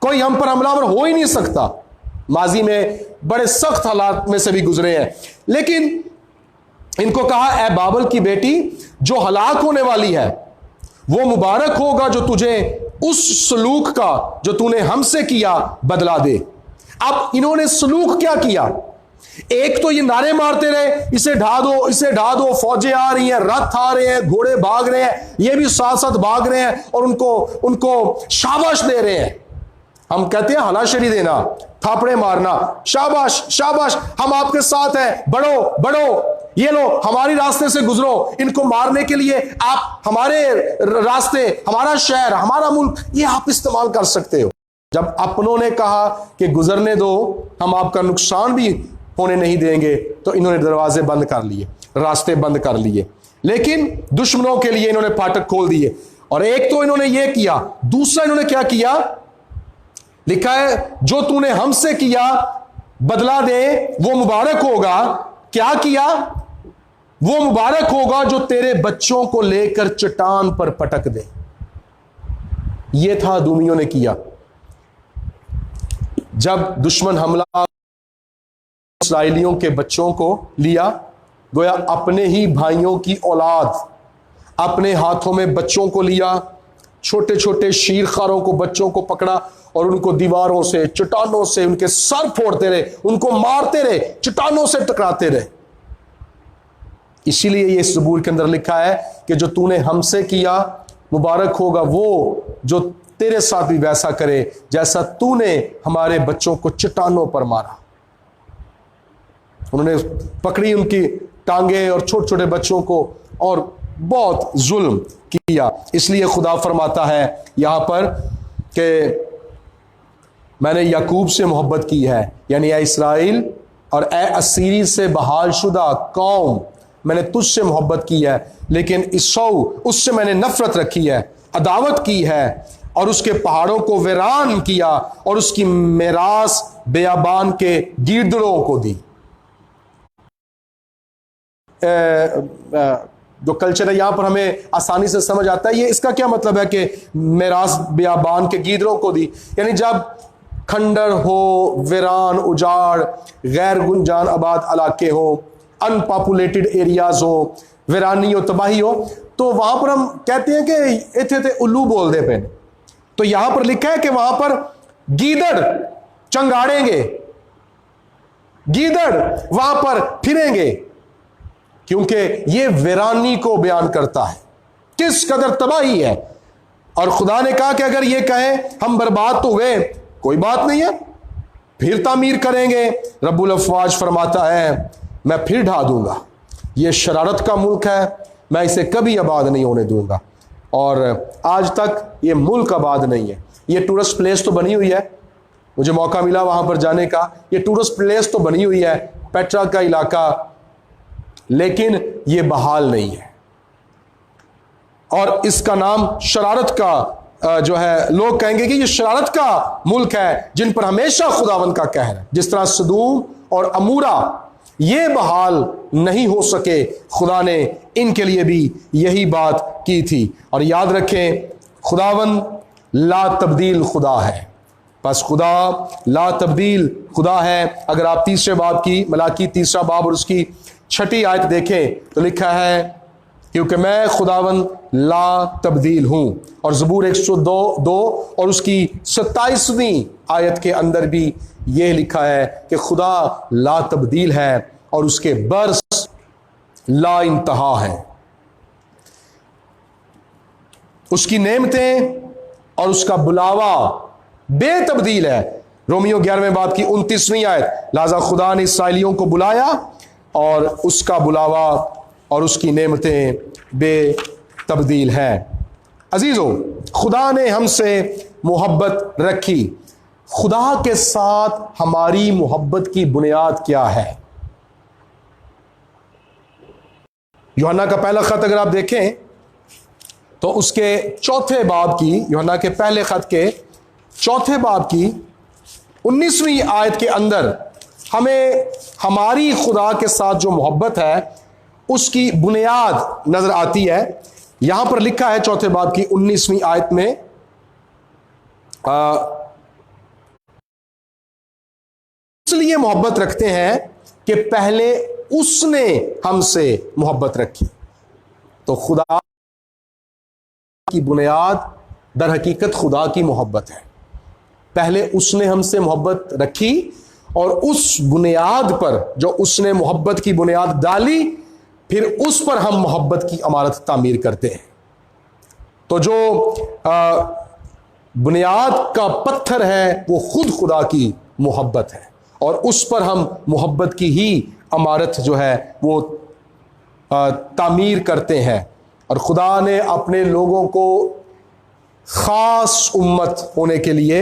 कोई हम पर हमलावर हो ही नहीं सकता। माजी में बड़े सख्त हालात में से भी गुजरे हैं, लेकिन इनको कहा ऐ बाबल की बेटी, जो हलाक होने वाली है वो मुबारक होगा जो तुझे उस सलूक का जो तूने हमसे किया बदला दे। अब इन्होंने सलूक क्या किया? एक तो ये नारे मारते रहे, इसे ढा दो, इसे ढा दो, फौजें आ रही हैं, रथ आ रहे हैं, घोड़े भाग रहे हैं, ये भी साथ साथ भाग रहे हैं और उनको शाबाश दे रहे हैं। हम कहते हैं हलाशरी देना, थापड़े मारना, शाबाश शाबाश, हम आपके साथ हैं, बढ़ो बढ़ो, ये लो हमारी रास्ते से गुजरो, इनको मारने के लिए आप हमारे रास्ते, हमारा शहर, हमारा मुल्क, ये आप इस्तेमाल कर सकते हो। जब अपनों ने कहा कि गुजरने दो, हम आपका नुकसान भी होने नहीं देंगे, तो इन्होंने दरवाजे बंद कर लिए, रास्ते बंद कर लिए। लेकिन दुश्मनों के लिए इन्होंने फाटक खोल दिए। और एक तो इन्होंने ये किया, दूसरा इन्होंने क्या किया, लिखा है जो तूने हमसे किया बदला दे, वो मुबारक होगा। क्या किया? वो मुबारक होगा जो तेरे बच्चों को लेकर चट्टान पर पटक दे। ये था अदूमियों ने किया। जब दुश्मन हमला इस्राएलियों के बच्चों को लिया, गोया अपने ही भाइयों की औलाद अपने हाथों में बच्चों को लिया, छोटे छोटे शीरखारों को, बच्चों को पकड़ा और उनको दीवारों से, चट्टानों से उनके सर फोड़ते रहे, उनको मारते रहे, चट्टानों से टकराते रहे। इसीलिए ये ज़बूर के अंदर लिखा है कि जो तूने हमसे किया मुबारक होगा वो जो तेरे साथ भी वैसा करे जैसा तूने हमारे बच्चों को चट्टानों पर मारा। उन्होंने पकड़ी उनकी टांगे और छोटे छोटे बच्चों को और बहुत जुल्म किया। इसलिए खुदा फरमाता है यहां पर कि मैंने याकूब से मोहब्बत की है, यानी ए इस्राएल और ए असीरी से बहाल शुदा कौम, मैंने तुझसे मोहब्बत की है, लेकिन इसौ उससे मैंने नफरत रखी है, अदावत की है और उसके पहाड़ों को वीरान किया और उसकी मेरास बेयाबान के गीदड़ों को दी। जो कल्चर है यहां पर हमें आसानी से समझ आता है। ये इसका क्या मतलब है कि मेरास बेयाबान के गीदड़ों को दी, यानी जब खंडर हो, वीरान, उजाड़, गैर गुंजान आबाद इलाके हो, अनपॉपुलेटेड एरियाज हो, वीरानी हो, तबाही हो, तो वहां पर हम कहते हैं कि इथे थे उल्लू बोल दे पे। तो यहां पर लिखा है कि वहां पर गीदड़ चंगाड़ेंगे, गीदड़ वहां पर फिरेंगे, क्योंकि ये वीरानी को बयान करता है, किस कदर तबाही है। और खुदा ने कहा कि अगर ये कहें हम बर्बाद तो हुए, कोई बात नहीं है, फिर तामीर करेंगे। रब्बुल अफ़वाज फरमाता है मैं फिर ढा दूंगा। ये शरारत का मुल्क है, मैं इसे कभी आबाद नहीं होने दूंगा। और आज तक ये मुल्क आबाद नहीं है। ये टूरिस्ट प्लेस तो बनी हुई है, मुझे मौका मिला वहां पर जाने का, ये टूरिस्ट प्लेस तो बनी हुई है, पेट्रा का इलाका, लेकिन ये बहाल नहीं है। और इसका नाम शरारत का जो है, लोग कहेंगे कि ये शरारत का मुल्क है जिन पर हमेशा खुदावंद का कहर है। जिस तरह सदूम और अमूरा ये बहाल नहीं हो सके, खुदा ने इनके लिए भी यही बात की थी। और याद रखें खुदावंद ला तब्दील खुदा है। बस खुदा ला तब्दील खुदा है। अगर आप तीसरे बाब की, मलाकी तीसरा बाब और उसकी 6ठी आयत देखें तो लिखा है क्योंकि मैं खुदावंद ला तब्दील हूं। और ज़बूर 102 और उसकी 27वीं आयत के अंदर भी यह लिखा है कि खुदा ला तब्दील है और उसके बर्स ला इंतहा है। उसकी नेमतें और उसका बुलावा बेतब्दील है। रोमियो 11वें बाब की 29वीं आयत, लिहाजा खुदा ने इस्राएलियों को बुलाया और उसका बुलावा और उसकी नेमतें बेतब्दील हैं। अजीजों, खुदा ने हमसे मोहब्बत रखी। खुदा के साथ हमारी मोहब्बत की बुनियाद क्या है? यूहन्ना का पहला खत अगर आप देखें तो उसके 4थे बाब की, यूहन्ना के पहले खत के 4थे बाब की 19वीं आयत के अंदर हमें हमारी खुदा के साथ जो मोहब्बत है उसकी बुनियाद नजर आती है। यहां पर लिखा है 4थे बाब की 19वीं आयत में, इसलिए मोहब्बत रखते हैं कि पहले उसने हमसे मोहब्बत रखी। तो खुदा की बुनियाद दर हकीकत खुदा की मोहब्बत है। पहले उसने हमसे मोहब्बत रखी और उस बुनियाद पर जो उसने मोहब्बत की बुनियाद डाली, फिर उस पर हम मोहब्बत की इमारत तामीर करते हैं। तो जो बुनियाद का पत्थर है वो खुद खुदा की मोहब्बत है, और उस पर हम मोहब्बत की ही इमारत जो है वो तामीर करते हैं। और खुदा ने अपने लोगों को खास उम्मत होने के लिए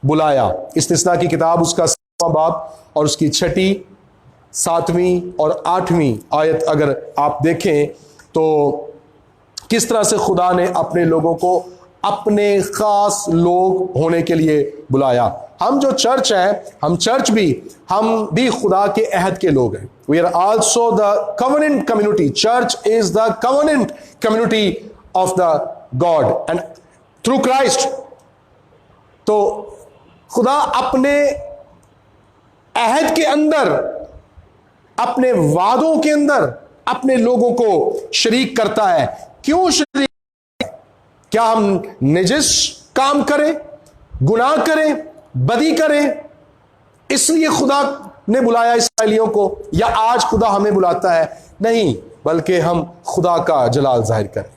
बुलाया। इस्तिस्ना की किताब उसका 7वां बाब और उसकी 6ठी, 7वीं और 8वीं आयत अगर आप देखें तो किस तरह से खुदा ने अपने लोगों को अपने खास लोग होने के लिए बुलाया। हम जो चर्च है, हम भी खुदा के अहद के लोग हैं। We are also the covenant community. Church is the covenant community of the God and through Christ. तो खुदा अपने अहद के अंदर, अपने वादों के अंदर अपने लोगों को शरीक करता है। क्यों शरीक? क्या हम निजिस काम करें, गुनाह करें, बदी करें, इसलिए खुदा ने बुलाया इस्राएलियों को, या आज खुदा हमें बुलाता है? नहीं, बल्कि हम खुदा का जलाल जाहिर करें,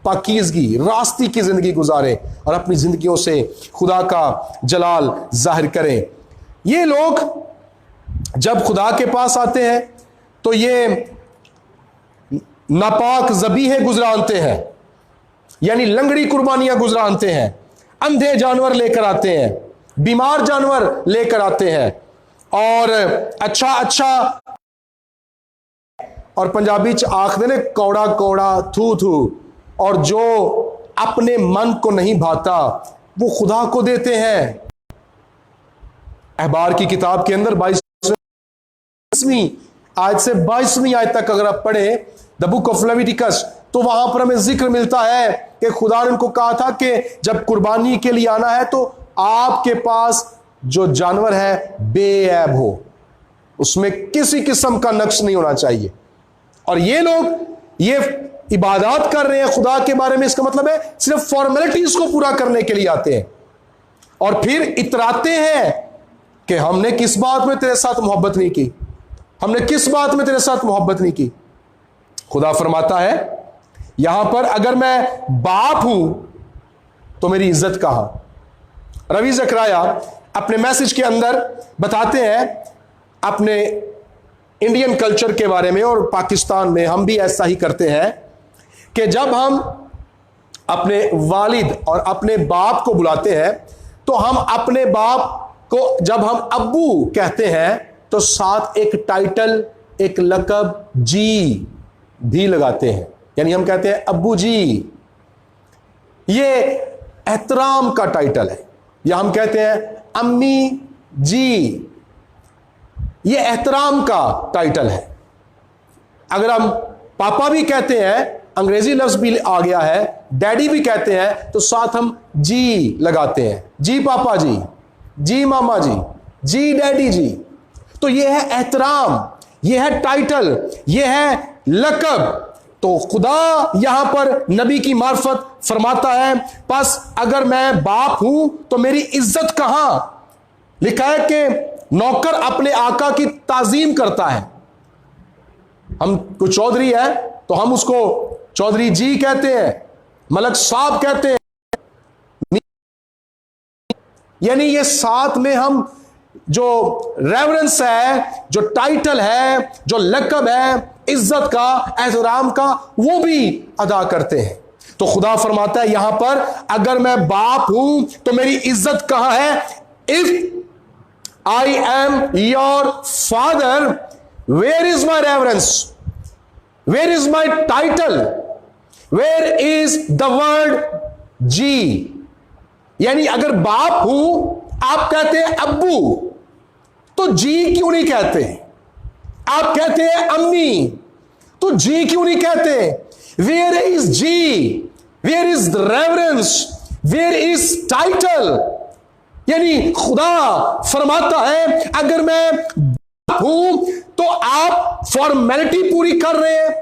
पाकीज़गी, रास्ती की जिंदगी गुजारें और अपनी जिंदगियों से खुदा का जलाल जाहिर करें। ये लोग जब खुदा के पास आते हैं तो ये नापाक ज़बीहे गुजरानते हैं, यानी लंगड़ी कुर्बानियां गुजरानते हैं, अंधे जानवर लेकर आते हैं, बीमार जानवर लेकर आते हैं, और अच्छा और पंजाबी च आखदे ने कौड़ा कौड़ा थू थू, और जो अपने मन को नहीं भाता वो खुदा को देते हैं। अहबार की किताब के अंदर 22वीं आयत से 22वीं आयत तक अगर आप पढ़े द बुक ऑफ लेविटिकस, तो वहां पर हमें जिक्र मिलता है कि खुदा ने उनको कहा था कि जब कुर्बानी के लिए आना है तो आपके पास जो जानवर है बेऐब हो, उसमें किसी किस्म का नक्श नहीं होना चाहिए। और ये लोग ये इबादत कर रहे हैं खुदा के बारे में, इसका मतलब है सिर्फ फॉर्मेलिटीज को पूरा करने के लिए आते हैं और फिर इतराते हैं कि हमने किस बात में तेरे साथ मोहब्बत नहीं की, हमने किस बात में तेरे साथ मोहब्बत नहीं की। खुदा फरमाता है यहां पर, अगर मैं बाप हूं तो मेरी इज्जत कहां। रवी ज़करिया अपने मैसेज के अंदर बताते हैं अपने इंडियन कल्चर के बारे में, और पाकिस्तान में हम भी ऐसा ही करते हैं कि जब हम अपने वालिद और अपने बाप को बुलाते हैं तो हम अपने बाप को जब हम अब्बू कहते हैं तो साथ एक टाइटल, एक लकब जी भी लगाते हैं, यानी हम कहते हैं अब्बू जी। ये एहतराम का टाइटल है, या हम कहते हैं अम्मी जी, ये एहतराम का टाइटल है। अगर हम पापा भी कहते हैं, अंग्रेजी लफ्ज भी आ गया है, डैडी भी कहते हैं, तो साथ हम जी लगाते हैं, जी पापा जी, जी मामा जी डैडी जी। तो ये है एहतराम, ये है टाइटल, ये है लकब। तो खुदा यहां पर नबी की मार्फत फरमाता है, बस अगर मैं बाप हूं तो मेरी इज्जत कहां। लिखा है कि नौकर अपने आका की ताजीम करता है। हम कोई चौधरी है तो हम उसको चौधरी जी कहते हैं, मलक साहब कहते हैं, यानी ये साथ में हम जो रेवरेंस है, जो टाइटल है, जो लकब है, इज्जत का, एहतराम का, वो भी अदा करते हैं। तो खुदा फरमाता है यहां पर, अगर मैं बाप हूं तो मेरी इज्जत कहां है। If I am your father, where is my reverence, where is my title, where is the word ji. यानी अगर बाप हूं, आप कहते हैं अब्बू, तो जी क्यों नहीं कहते? आप कहते हैं अम्मी, तो जी क्यों नहीं कहते? वेयर इज जी, where is the reverence, where is title. यानी खुदा फरमाता है अगर मैं बाप हूं तो आप फॉर्मेलिटी पूरी कर रहे हैं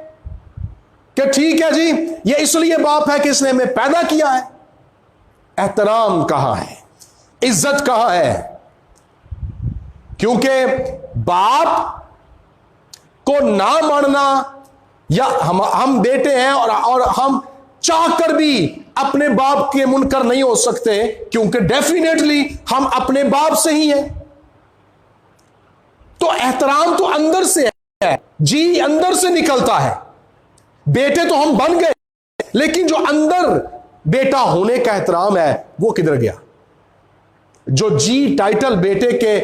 कि ठीक है जी, ये इसलिए बाप है कि इसने हमें पैदा किया है। एहतराम कहां है, इज्जत कहां है? क्योंकि बाप को ना मानना, या हम बेटे हैं और हम चाहकर भी अपने बाप के मुनकर नहीं हो सकते, क्योंकि डेफिनेटली हम अपने बाप से ही हैं। तो एहतराम तो अंदर से है जी, अंदर से निकलता है। बेटे तो हम बन गए, लेकिन जो अंदर बेटा होने का एहतराम है वो किधर गया? जो जी टाइटल बेटे के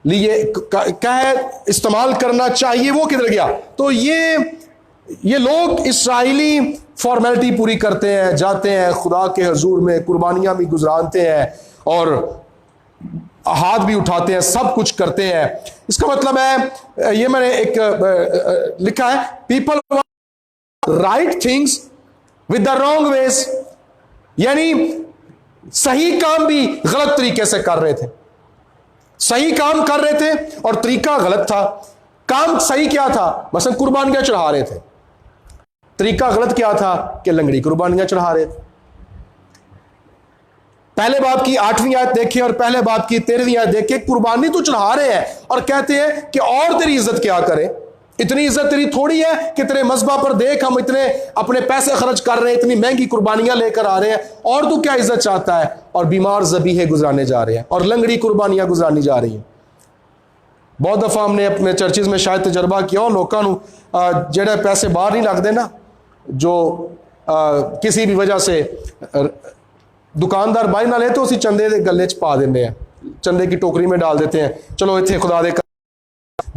लिए कहे इस्तेमाल करना चाहिए वो किधर गया? तो ये लोग इस्राएली फॉर्मेलिटी पूरी करते हैं, जाते हैं खुदा के हजूर में, कुर्बानियां भी गुजरानते हैं और हाथ भी उठाते हैं, सब कुछ करते हैं। इसका मतलब है, ये मैंने एक लिखा है, people right things with the wrong veg, यानी सही काम भी गलत तरीके से कर रहे थे। सही काम कर रहे थे और तरीका गलत था। काम सही क्या था? मसलन कुर्बानियां चढ़ा रहे थे। तरीका गलत क्या था? कि लंगड़ी कुर्बानियां चढ़ा रहे थे। पहले बाब की 8वीं आयत देखें और पहले बाब की 13वीं आयत देखें, कुर्बानी तो चढ़ा रहे हैं और कहते हैं कि और तेरी इज्जत क्या करें? इतनी इज्जत तेरी थोड़ी है कि तेरे मज़बा पर देख हम इतने अपने पैसे खर्च कर रहे हैं, इतनी महंगी कुर्बानियां लेकर आ रहे हैं, और तू क्या इज्जत चाहता है? और बीमार ज़बीहे गुजराने जा रहे हैं और लंगड़ी कुर्बानियां गुजरानी जा रही हैं। बहुत दफ़ा हमने अपने चर्चिज में शायद तजर्बा किया, लोगों को जेड़े पैसे बाहर नहीं लगते ना, जो किसी भी वजह से दुकानदार बाई ना ले तो उसी चंदे के गले च पा देते हैं, चंदे की टोकरी में डाल देते हैं, चलो इतने खुदा दे।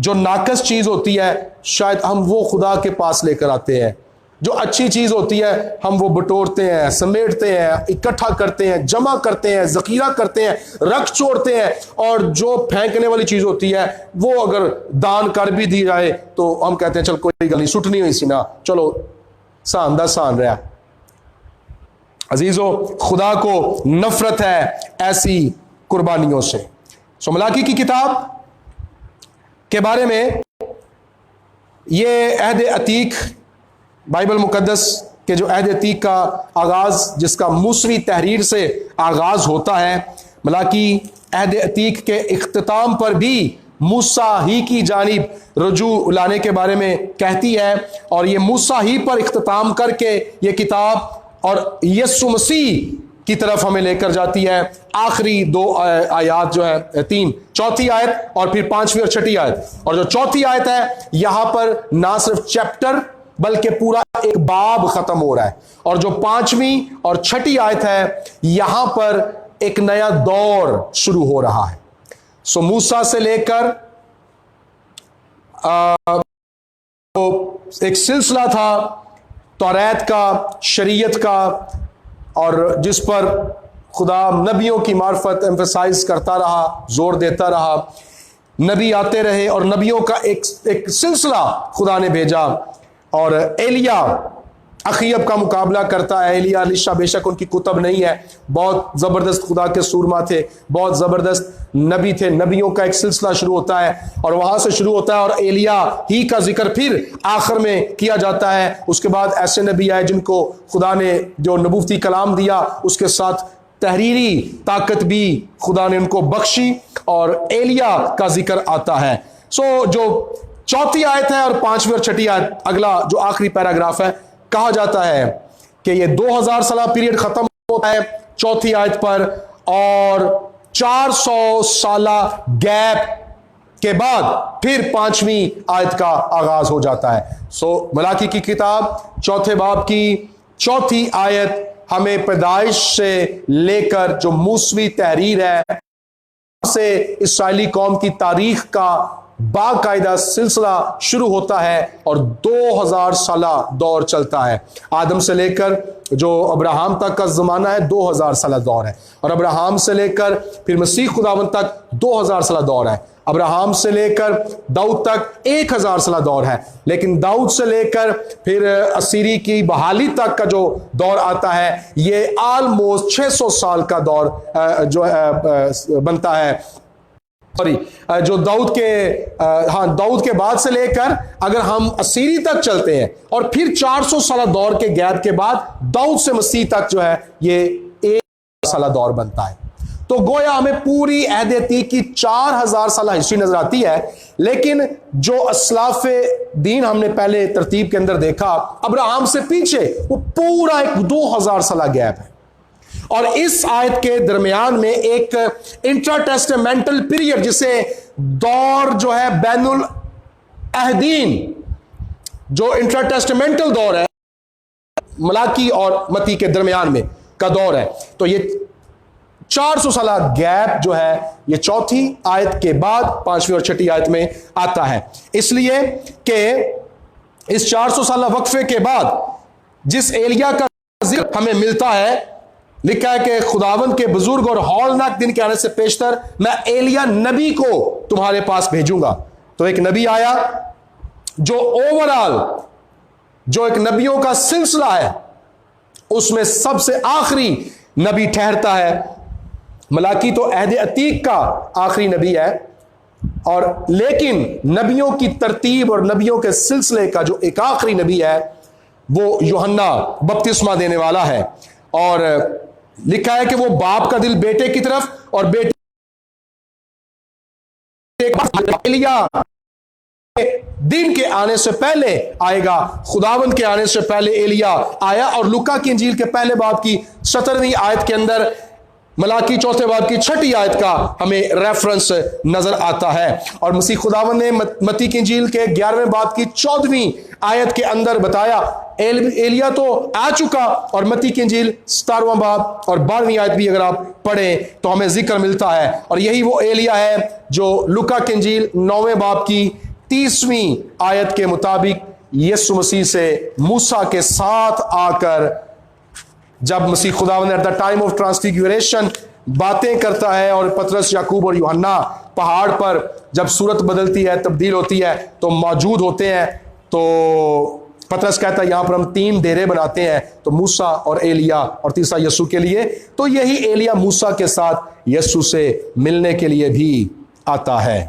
जो नाकस चीज होती है शायद हम वो खुदा के पास लेकर आते हैं, जो अच्छी चीज होती है हम वो बटोरते हैं, समेटते हैं, इकट्ठा करते हैं, जमा करते हैं, जखीरा करते हैं, रख छोड़ते हैं, और जो फेंकने वाली चीज होती है वो अगर दान कर भी दी जाए तो हम कहते हैं चल कोई गल नहीं, सुटनी हुई सी ना, चलो सान दा सान रहा। अजीजों, खुदा को नफरत है ऐसी कुर्बानियों से। सो मलाकी की किताब के बारे में, ये अहद अतीक, बाइबल मुकद्दस के जो अहद अतीक का आगाज, जिसका मूसवी तहरीर से आगाज होता है, मलाकी अहद अतीक के इख्तिताम पर भी मूसा ही की जानिब रुजू लाने के बारे में कहती है, और ये मूसा ही पर इख्तिताम करके ये किताब और यीशु मसीह की तरफ हमें लेकर जाती है। आखिरी 2 आयत जो है, 3, चौथी आयत और फिर 5वीं और 6ठी आयत। और जो चौथी आयत है, यहां पर ना सिर्फ चैप्टर बल्कि पूरा एक बाब खत्म हो रहा है, और जो 5वीं और 6ठी आयत है, यहां पर एक नया दौर शुरू हो रहा है। सो मूसा से लेकर एक सिलसिला था तौरात का, शरीयत का, और जिस पर खुदा नबियों की मार्फत एम्फेसाइज करता रहा, जोर देता रहा। नबी आते रहे और नबियों का एक सिलसिला खुदा ने भेजा, और एलिया अखीब का मुकाबला करता है। एलिया अलीशा बेशक उनकी कुतब नहीं है, बहुत ज़बरदस्त खुदा के सूरमा थे, बहुत ज़बरदस्त नबी थे। नबियों का एक सिलसिला शुरू होता है और वहाँ से शुरू होता है, और एलिया ही का जिक्र फिर आखिर में किया जाता है। उसके बाद ऐसे नबी आए जिनको खुदा ने जो नबूवती कलाम दिया, उसके साथ तहरीरी ताकत भी खुदा ने उनको बख्शी, और एलिया का जिक्र आता है। सो जो चौथी आयत है और 5वीं और 6ठी आयत, अगला जो आखिरी पैराग्राफ है, कहा जाता है कि ये 2000 साल पीरियड खत्म होता है चौथी आयत पर, और 400 साल गैप के बाद फिर 5वीं आयत का आगाज हो जाता है। सो मलाकी की किताब चौथे बाब की चौथी आयत हमें पैदाइश से लेकर जो मूसवी तहरीर है से इस्राएली कौम की तारीख का बाकायदा सिलसिला शुरू होता है, और 2000 साल दौर चलता है। आदम से लेकर जो अब्राहम तक का ज़माना है 2000 साल दौर है, और अब्राहम से लेकर फिर मसीह खुदावन तक 2000 साल दौर है। अब्राहम से लेकर दाऊद तक 1000 साल दौर है, लेकिन दाऊद से लेकर फिर असीरी की बहाली तक का जो दौर आता है, ये ऑलमोस्ट 600 साल का दौर जो बनता है। सॉरी, जो दाऊद के बाद से लेकर अगर हम असीरी तक चलते हैं, और फिर 400 साल दौर के गैप के बाद दाऊद से मसीह तक जो है ये 1 साल दौर बनता है। तो गोया हमें पूरी अहद अतीक की 4000 साल हिस्ट्री नजर आती है। लेकिन जो असलाफ दीन हमने पहले तरतीब के अंदर देखा, अब्राहम से पीछे वो पूरा एक 2000 साल गैप है। और इस आयत के दरमियान में एक इंट्राटेस्टामेंटल पीरियड, जिसे दौर जो है बैनुल अहदीन, जो इंट्राटेस्टामेंटल दौर है मलाकी और मती के दरमियान में का दौर है, तो ये 400 साल गैप जो है ये चौथी आयत के बाद 5वीं और 6ठी आयत में आता है। इसलिए कि इस 400 साल वक्फे के बाद जिस एलिया का जिक्र हमें मिलता है, लिखा है कि खुदावंद के बुजुर्ग और हौलनाक दिन के आने से पेशतर मैं एलिया नबी को तुम्हारे पास भेजूंगा। तो एक नबी आया जो ओवरऑल जो एक नबियों का सिलसिला है उसमें सबसे आखिरी नबी ठहरता है। मलाकी तो अहद अतीक का आखिरी नबी है, और लेकिन नबियों की तरतीब और नबियों के सिलसिले का जो एक आखिरी नबी है वो यूहन्ना बपतिस्मा देने वाला है। और लिखा है कि वो बाप का दिल बेटे की तरफ और बेटे एलिया दिन के आने से पहले आएगा। खुदावंद के आने से पहले एलिया आया। और लुका की इंजील के पहले बाब की 17वीं आयत के अंदर मलाकी चौथे बाब की 6ठी आयत का हमें रेफरेंस नजर आता है। और मसीह खुदावंद ने मत्ती की इंजील के 11वें बाब की 14वीं आयत के अंदर बताया एलिया तो आ चुका। और मत्ती की इंजील 17वां बाब और 12वीं आयत भी अगर आप पढ़ें तो हमें जिक्र मिलता है। और यही वो एलिया है जो लुका की इंजील 9वें बाब की 30वीं आयत के मुताबिक यीशु मसीह से मूसा के साथ आकर जब मसीह खुदावंद at the time of transfiguration बातें करता है, और पतरस, याकूब और यूहन्ना पहाड़ पर जब सूरत बदलती है, तब्दील होती है, तो मौजूद होते हैं। तो पतरस कहता है यहां पर हम 3 डेरे बनाते हैं, तो मूसा और एलिया और तीसरा यीशु के लिए। तो यही एलिया मूसा के साथ यीशु से मिलने के लिए भी आता है।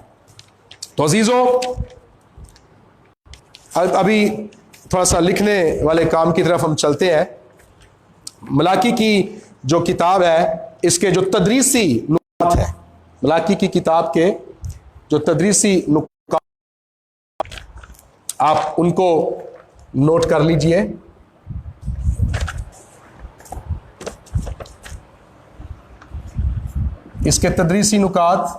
तो अजीजों, अभी थोड़ा सा लिखने वाले काम की तरफ हम चलते हैं। मलाकी की जो किताब है इसके जो तदरीसी नुकात है, मलाकी की किताब के जो तदरीसी नुकात आप उनको नोट कर लीजिए। इसके तदरीसी नुकात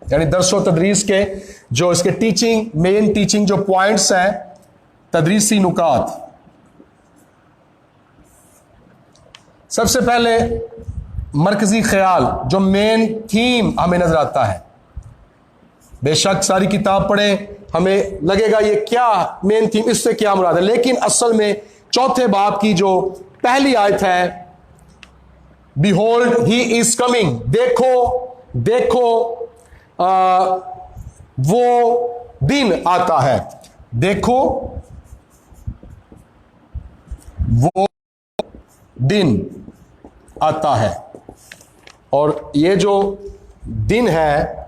यानी दरसो तदरीस के जो इसके टीचिंग मेन टीचिंग जो पॉइंट्स हैं, तदरीसी नुकात। सबसे पहले मरकजी ख्याल जो मेन थीम हमें नजर आता है। बेशक सारी किताब पढ़े हमें लगेगा ये क्या मेन थीम, इससे क्या मुराद है, लेकिन असल में चौथे बाब की जो पहली आयत है, बिहोल्ड ही इज कमिंग, देखो देखो वो दिन आता है, देखो वो दिन आता है। और ये जो दिन है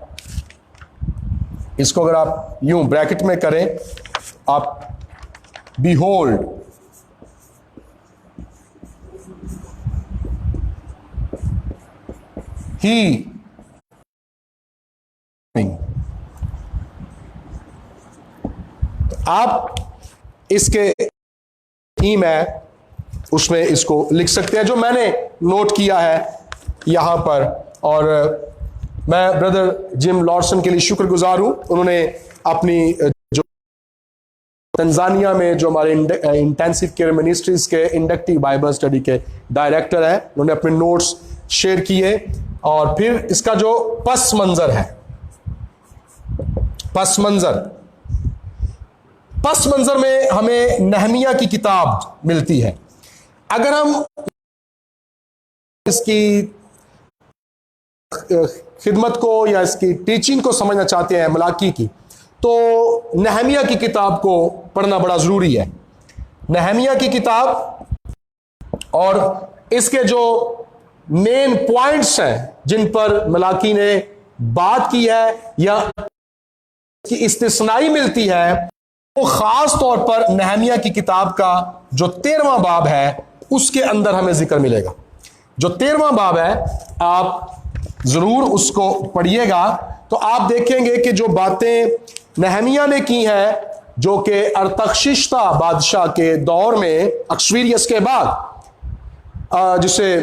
इसको अगर आप यूं ब्रैकेट में करें, आप बिहोल्ड ही, आप इसके थीम है उसमें इसको लिख सकते हैं, जो मैंने नोट किया है यहां पर। और मैं ब्रदर जिम लॉर्सन के लिए शुक्रगुजार हूं, उन्होंने अपनी जो तंजानिया में जो हमारे इंटेंसिव केयर मिनिस्ट्रीज के इंडक्टिव बाइबल स्टडी के डायरेक्टर हैं, उन्होंने अपने नोट्स शेयर किए। और फिर इसका जो पस मंजर है, पस मंजर में हमें नहमिया की किताब मिलती है। अगर हम इसकी खिदमत को या इसकी टीचिंग को समझना चाहते हैं मलाकी की, तो नहमिया की किताब को पढ़ना बड़ा जरूरी है। नहमिया की किताब और इसके जो मेन पॉइंट्स हैं जिन पर मलाकी ने बात की है या कि इस्तिस्नाई मिलती है, वो खास तौर पर नहमिया की किताब का जो 13वां बाब है उसके अंदर हमें जिक्र मिलेगा। जो 13वां बाब है, आप जरूर उसको पढ़िएगा, तो आप देखेंगे कि जो बातें नहमिया ने की हैं, जो कि अरतख्शिश्ता बादशाह के दौर में अक्सवीरियस के बाद जिसे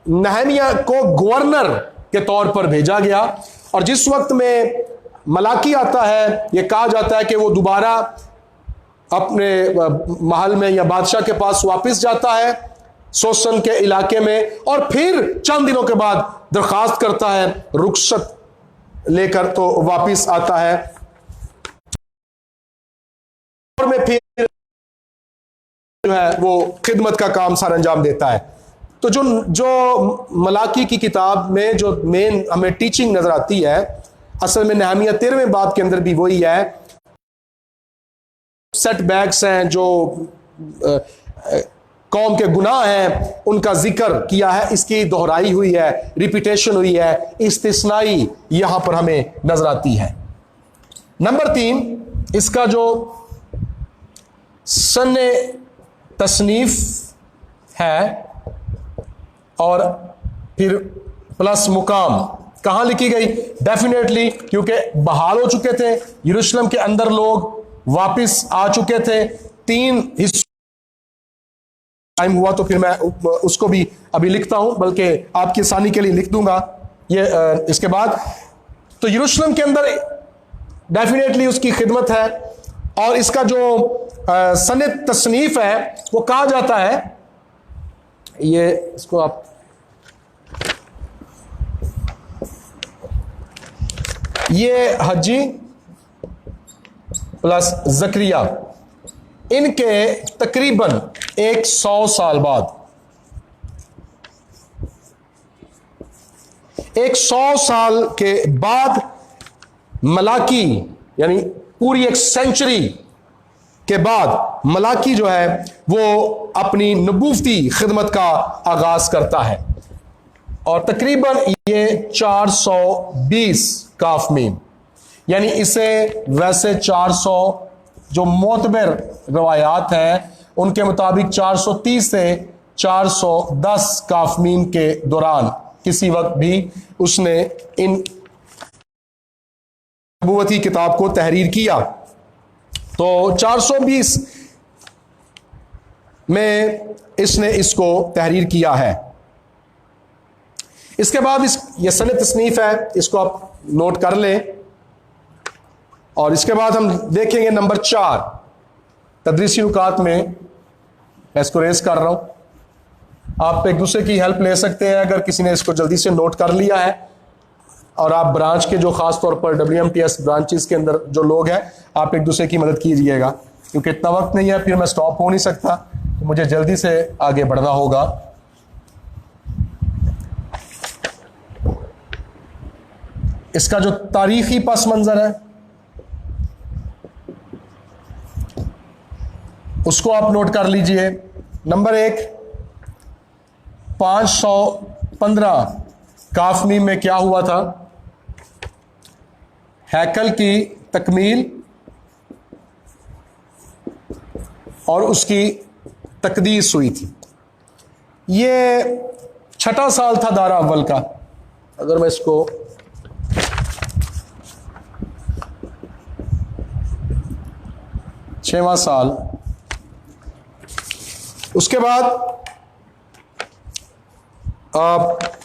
नहमिया को गवर्नर के तौर पर भेजा गया, और जिस वक्त में मलाकी आता है, यह कहा जाता है कि वो दोबारा अपने महल में या बादशाह के पास वापस जाता है सोसन के इलाके में, और फिर चंद दिनों के बाद दरखास्त करता है रुखसत लेकर, तो वापस आता है और में फिर जो है वो खिदमत का काम सर अंजाम देता है। तो जो मलाकी की किताब में जो मेन हमें टीचिंग नजर आती है, असल में नहमिया 13वें बाब के अंदर भी वही है। सेटबैक्स हैं, जो कौम के गुनाह हैं, उनका जिक्र किया है, इसकी दोहराई हुई है, रिपीटेशन हुई है, इस्तिस्नाई यहां पर हमें नजर आती है। नंबर 3, इसका जो सन्ने तसनीफ है और फिर प्लस मुकाम कहां लिखी गई, डेफिनेटली क्योंकि बहाल हो चुके थे यरूशलेम के अंदर, लोग वापस आ चुके थे। 3 हिस्सों टाइम हुआ, तो फिर मैं उसको भी अभी लिखता हूं, बल्कि आपकी आसानी के लिए लिख दूंगा ये इसके बाद। तो यरूशलेम के अंदर डेफिनेटली उसकी खिदमत है, और इसका जो सन्ने तसनीफ है वो कहा जाता है, ये इसको आप ये हज्जी प्लस जकरिया, इनके तकरीबन 100 साल बाद, 100 साल के बाद मलाकी, यानी पूरी 1 सेंचुरी के बाद मलाकी जो है वो अपनी नबूवती खिदमत का आगाज करता है, और तकरीबन ये 420 काफ मीम, यानी इसे वैसे 400 जो मोतबर रवायात हैं उनके मुताबिक 430 से 410 काफ मीम के दौरान किसी वक्त भी उसने इन नबूवती किताब को तहरीर किया। तो 420 में इसने इसको तहरीर किया है। इसके बाद ये सनद तसनीफ है, इसको आप नोट कर लें, और इसके बाद हम देखेंगे नंबर 4 तदरीसी नुकात में, मैं इसको रेस कर रहा हूं, आप एक दूसरे की हेल्प ले सकते हैं अगर किसी ने इसको जल्दी से नोट कर लिया है, और आप ब्रांच के जो खास तौर पर WMTS ब्रांचेस के अंदर जो लोग हैं, आप एक दूसरे की मदद कीजिएगा, क्योंकि इतना वक्त नहीं है, फिर मैं स्टॉप हो नहीं सकता, तो मुझे जल्दी से आगे बढ़ना होगा। इसका जो तारीखी पस मंजर है उसको आप नोट कर लीजिए। नंबर 1, 515 काफ मीम में क्या हुआ था, हैकल की तकमील और उसकी तकदीस हुई थी। ये 6ठा साल था दारा अव्वल का, अगर मैं इसको छठवां साल, उसके बाद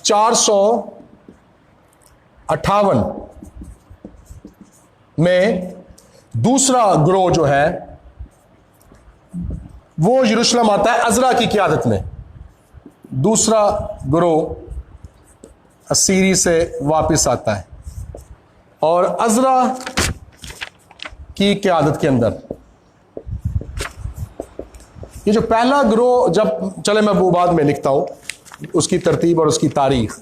458 में दूसरा ग्रोह जो है वो यरूशलेम आता है अजरा की क़यादत में। दूसरा ग्रोह असीरी से वापस आता है, और अजरा की क़यादत के अंदर ये जो पहला ग्रोह, जब चले मैं वो बाद में लिखता हूं उसकी तरतीब और उसकी तारीख।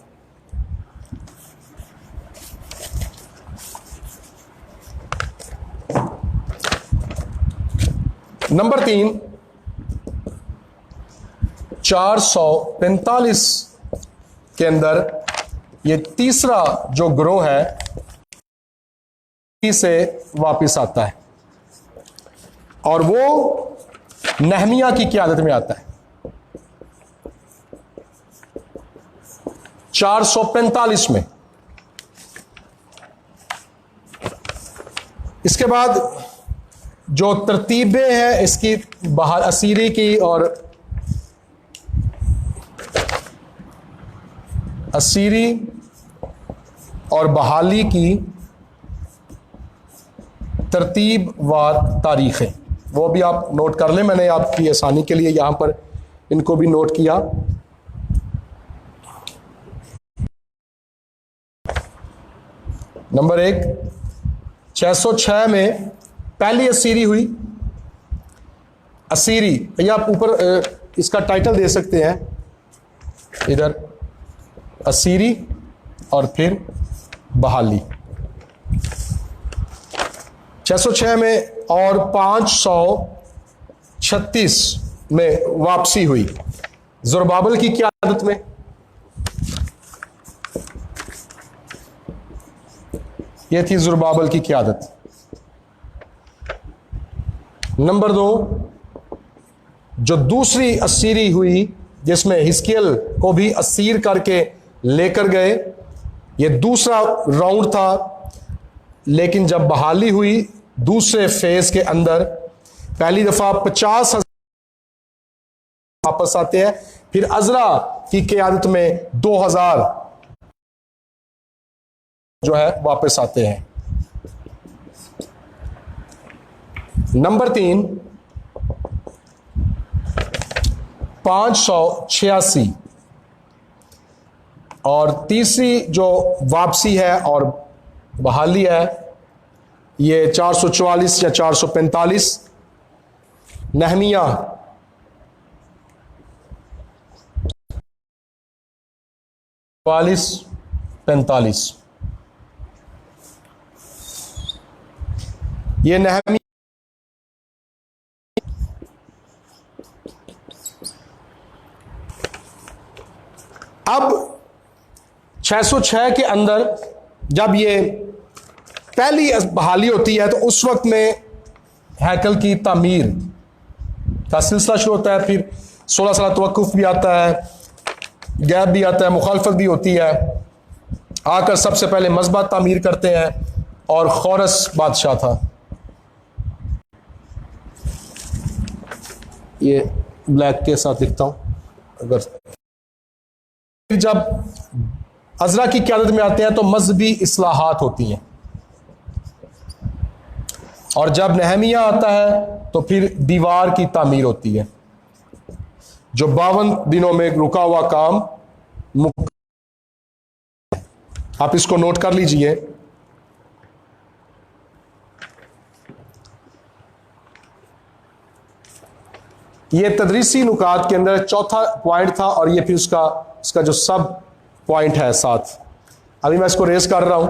नंबर 3, 445 के अंदर ये तीसरा जो ग्रोह है से वापस आता है, और वो नहमिया की क़यादत में आता है। 445 में। इसके बाद जो तरतीबें हैं इसकी असीरी की और असीरी और बहाली की तरतीब व तारीखें, वो भी आप नोट कर लें। मैंने आपकी आसानी के लिए यहां पर इनको भी नोट किया। नंबर 1, 606 में पहली असीरी हुई। असीरी, भैया आप ऊपर इसका टाइटल दे सकते हैं, इधर असीरी और फिर बहाली। 606 में और 536 में वापसी हुई ज़ुरबाबल की क़यादत में। यह थी ज़ुरबाबल की क़यादत। नंबर 2, जो दूसरी असीरी हुई जिसमें हिस्कियल को भी असीर करके लेकर गए, यह दूसरा राउंड था। लेकिन जब बहाली हुई दूसरे फेज के अंदर, पहली दफा 50,000 वापस आते हैं, फिर अजरा की क़यादत में 2,000 जो है वापस आते हैं। नंबर 3, 586 और तीसरी जो वापसी है और बहाली है ये 444 या 445। नहमिया 45 ये नहमिया अब 606 के अंदर जब ये पहली बहाली होती है तो उस वक्त में हैकल की तामीर का सिलसिला शुरू होता है। फिर 16 साल तवक्कुफ भी आता है, गैप भी आता है, मुखालफत भी होती है। आकर सबसे पहले मस्बा तामीर करते हैं और खौरस बादशाह था। ये ब्लैक के साथ लिखता हूं। अगर जब अजरा की क़यादत में आते हैं तो मजहबी इस्लाहात होती हैं, और जब नहमिया आता है तो फिर दीवार की तामीर होती है, जो 52 दिनों में रुका हुआ काम आप इसको नोट कर लीजिए। ये तदरीसी नुकात के अंदर चौथा पॉइंट था, और ये फिर इसका जो सब पॉइंट है साथ। अभी मैं इसको रेस कर रहा हूं।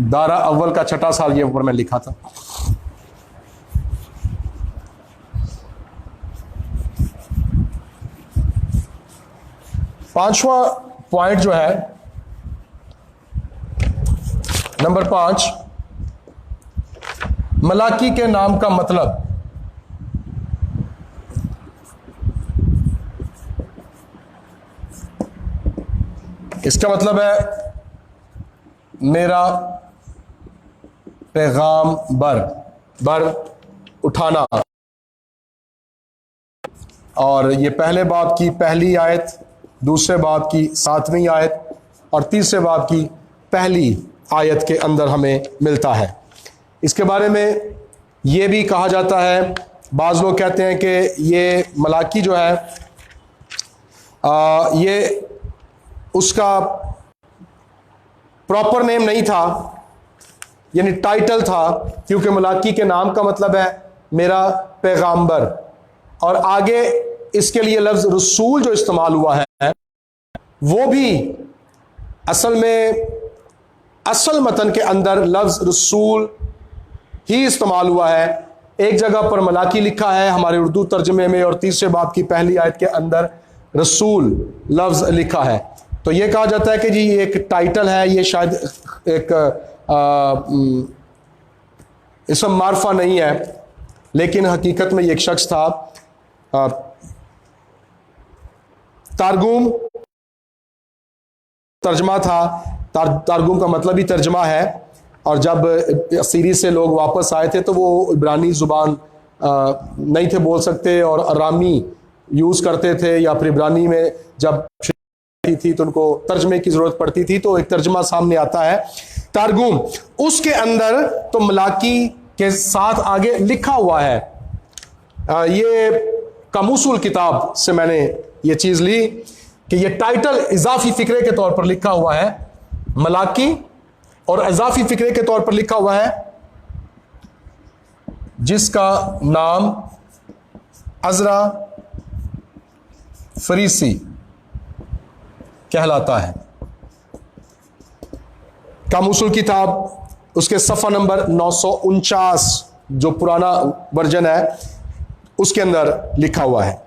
दारा अव्वल का छठा साल ये ऊपर मैं लिखा था। पांचवा पॉइंट जो है, नंबर 5, मलाकी के नाम का मतलब। इसका मतलब है मेरा पैगाम बर उठाना। और ये पहले बाब की पहली आयत, दूसरे बाब की 7वीं आयत और तीसरे बाब की पहली आयत के अंदर हमें मिलता है। इसके बारे में ये भी कहा जाता है, बाज़ लोग कहते हैं कि ये मलाकी जो है ये उसका प्रॉपर नेम नहीं था, यानी टाइटल था, क्योंकि मलाकी के नाम का मतलब है मेरा पैगाम्बर। और आगे इसके लिए लफ्ज़ रसूल जो इस्तेमाल हुआ है वो भी असल में असल मतन के अंदर लफ्ज़ रसूल ही इस्तेमाल हुआ है। एक जगह पर मलाकी लिखा है हमारे उर्दू तर्जमे में, और तीसरे बाब की पहली आयत के अंदर रसूल लफ्ज़ लिखा है। तो ये कहा जाता है कि जी ये एक टाइटल है, ये शायद एक इसम मारफा नहीं है, लेकिन हकीकत में ये एक शख्स था तारगुम तर्जमा था। तारगुम का मतलब ही तर्जमा है। और जब सीरीज से लोग वापस आए थे तो वो इब्रानी जुबान नहीं थे बोल सकते और अरामी यूज करते थे, या फिर इब्रानी में जब थी तो उनको तर्जमे की जरूरत पड़ती थी, तो एक तर्जमा सामने आता है तारगुम। उसके अंदर तो मलाकी के साथ आगे लिखा हुआ है, ये कामूसुल किताब से मैंने ये चीज ली कि ये टाइटल इजाफी फिक्रे के तौर पर लिखा हुआ है मलाकी, और इजाफी फिक्रे के तौर पर लिखा हुआ है जिसका नाम अजरा फरीसी कहलाता है। कामूसुल किताब उसके सफ़ा नंबर 949 जो पुराना वर्जन है उसके अंदर लिखा हुआ है।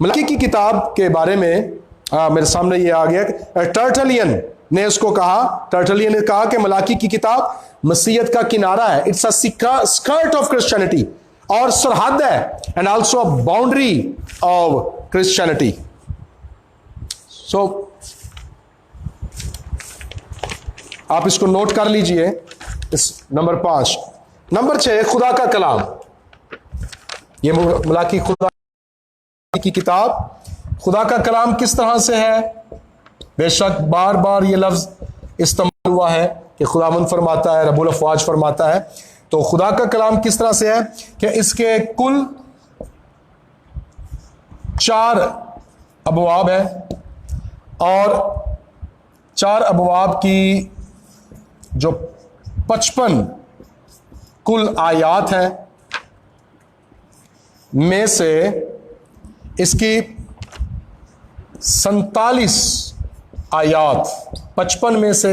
मलाकी की किताब के बारे में मेरे सामने ये आ गया। टर्टलियन ने उसको कहा, टर्टलियन ने कहा कि मलाकी की किताब मसीहत का किनारा है, it's a skirt of Christianity, और सरहद है, and also a boundary of Christianity. So आप इसको नोट कर लीजिए, इस नंबर 5। नंबर 6 खुदा का कलाम। ये मलाकी खुदा की किताब खुदा का कलाम किस तरह से है? बेशक बार बार ये लफ्ज इस्तेमाल हुआ है कि खुदावंद फरमाता है, रब्बुल अफ़वाज फरमाता है। तो खुदा का कलाम किस तरह से है कि इसके कुल 4 अबवाब है, और 4 अबवाब की जो 55 कुल आयात है में से इसकी 47 आयात, 55 में से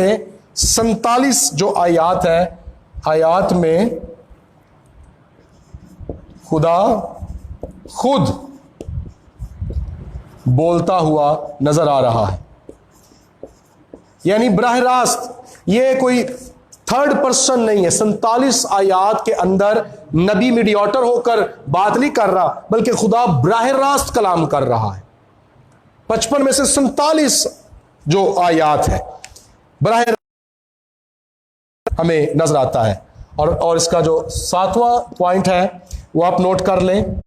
47 जो आयात है, आयात में खुदा खुद बोलता हुआ नजर आ रहा है। यानी बराह रास्त, ये कोई थर्ड पर्सन नहीं है। 47 आयात के अंदर नबी मीडिएटर होकर बात नहीं कर रहा, बल्कि खुदा बराह रास्त कलाम कर रहा है। 55 में से 47 जो आयात है बराह हमें नजर आता है। और इसका जो 7वां पॉइंट है वो आप नोट कर लें,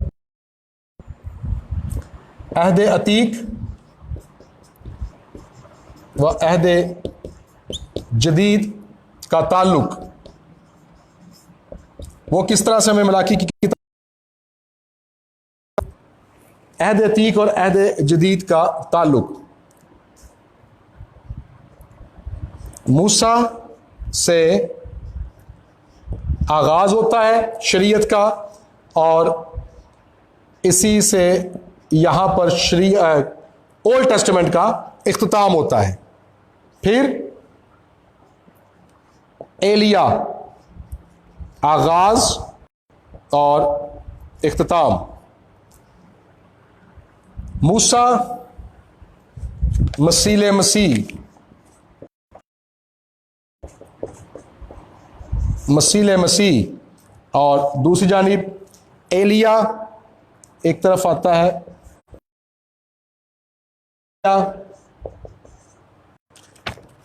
अहद अतीक व अहद जदीद का ताल्लुक। वो किस तरह से हमें मलाकी की किताब अहद अतीक और अहद जदीद का ताल्लुक मूसा से आगाज होता है शरीयत का, और इसी से यहां पर ओल्ड टेस्टामेंट का इख्तिताम होता है। फिर एलिया आगाज और इख्तिताम, मूसा मसीह मसीह, और दूसरी जानिब एलिया एक तरफ आता है,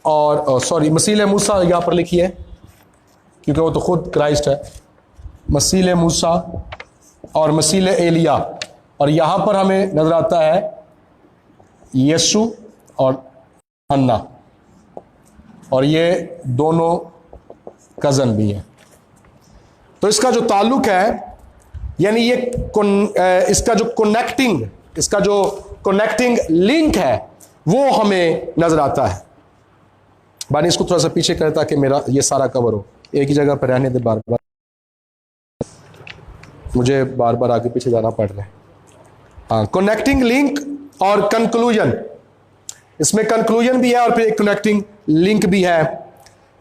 और सॉरी मसीह मूसा यहां पर लिखी है क्योंकि वो तो खुद क्राइस्ट है। मसीह मूसा और मसीह एलिया, और यहां पर हमें नजर आता है यीशु और हन्ना, और ये दोनों कजन भी हैं। तो इसका जो ताल्लुक है, यानी ये इसका जो कनेक्टिंग लिंक है वो हमें नजर आता है। बानी इसको थोड़ा सा पीछे करें ताकि मेरा ये सारा कवर हो, एक ही जगह पर रहने दे, बार बार मुझे बार बार आगे पीछे जाना पड़ रहा है। हाँ, कनेक्टिंग लिंक और कंक्लूजन, इसमें कंक्लूजन भी है और फिर एक कनेक्टिंग लिंक भी है।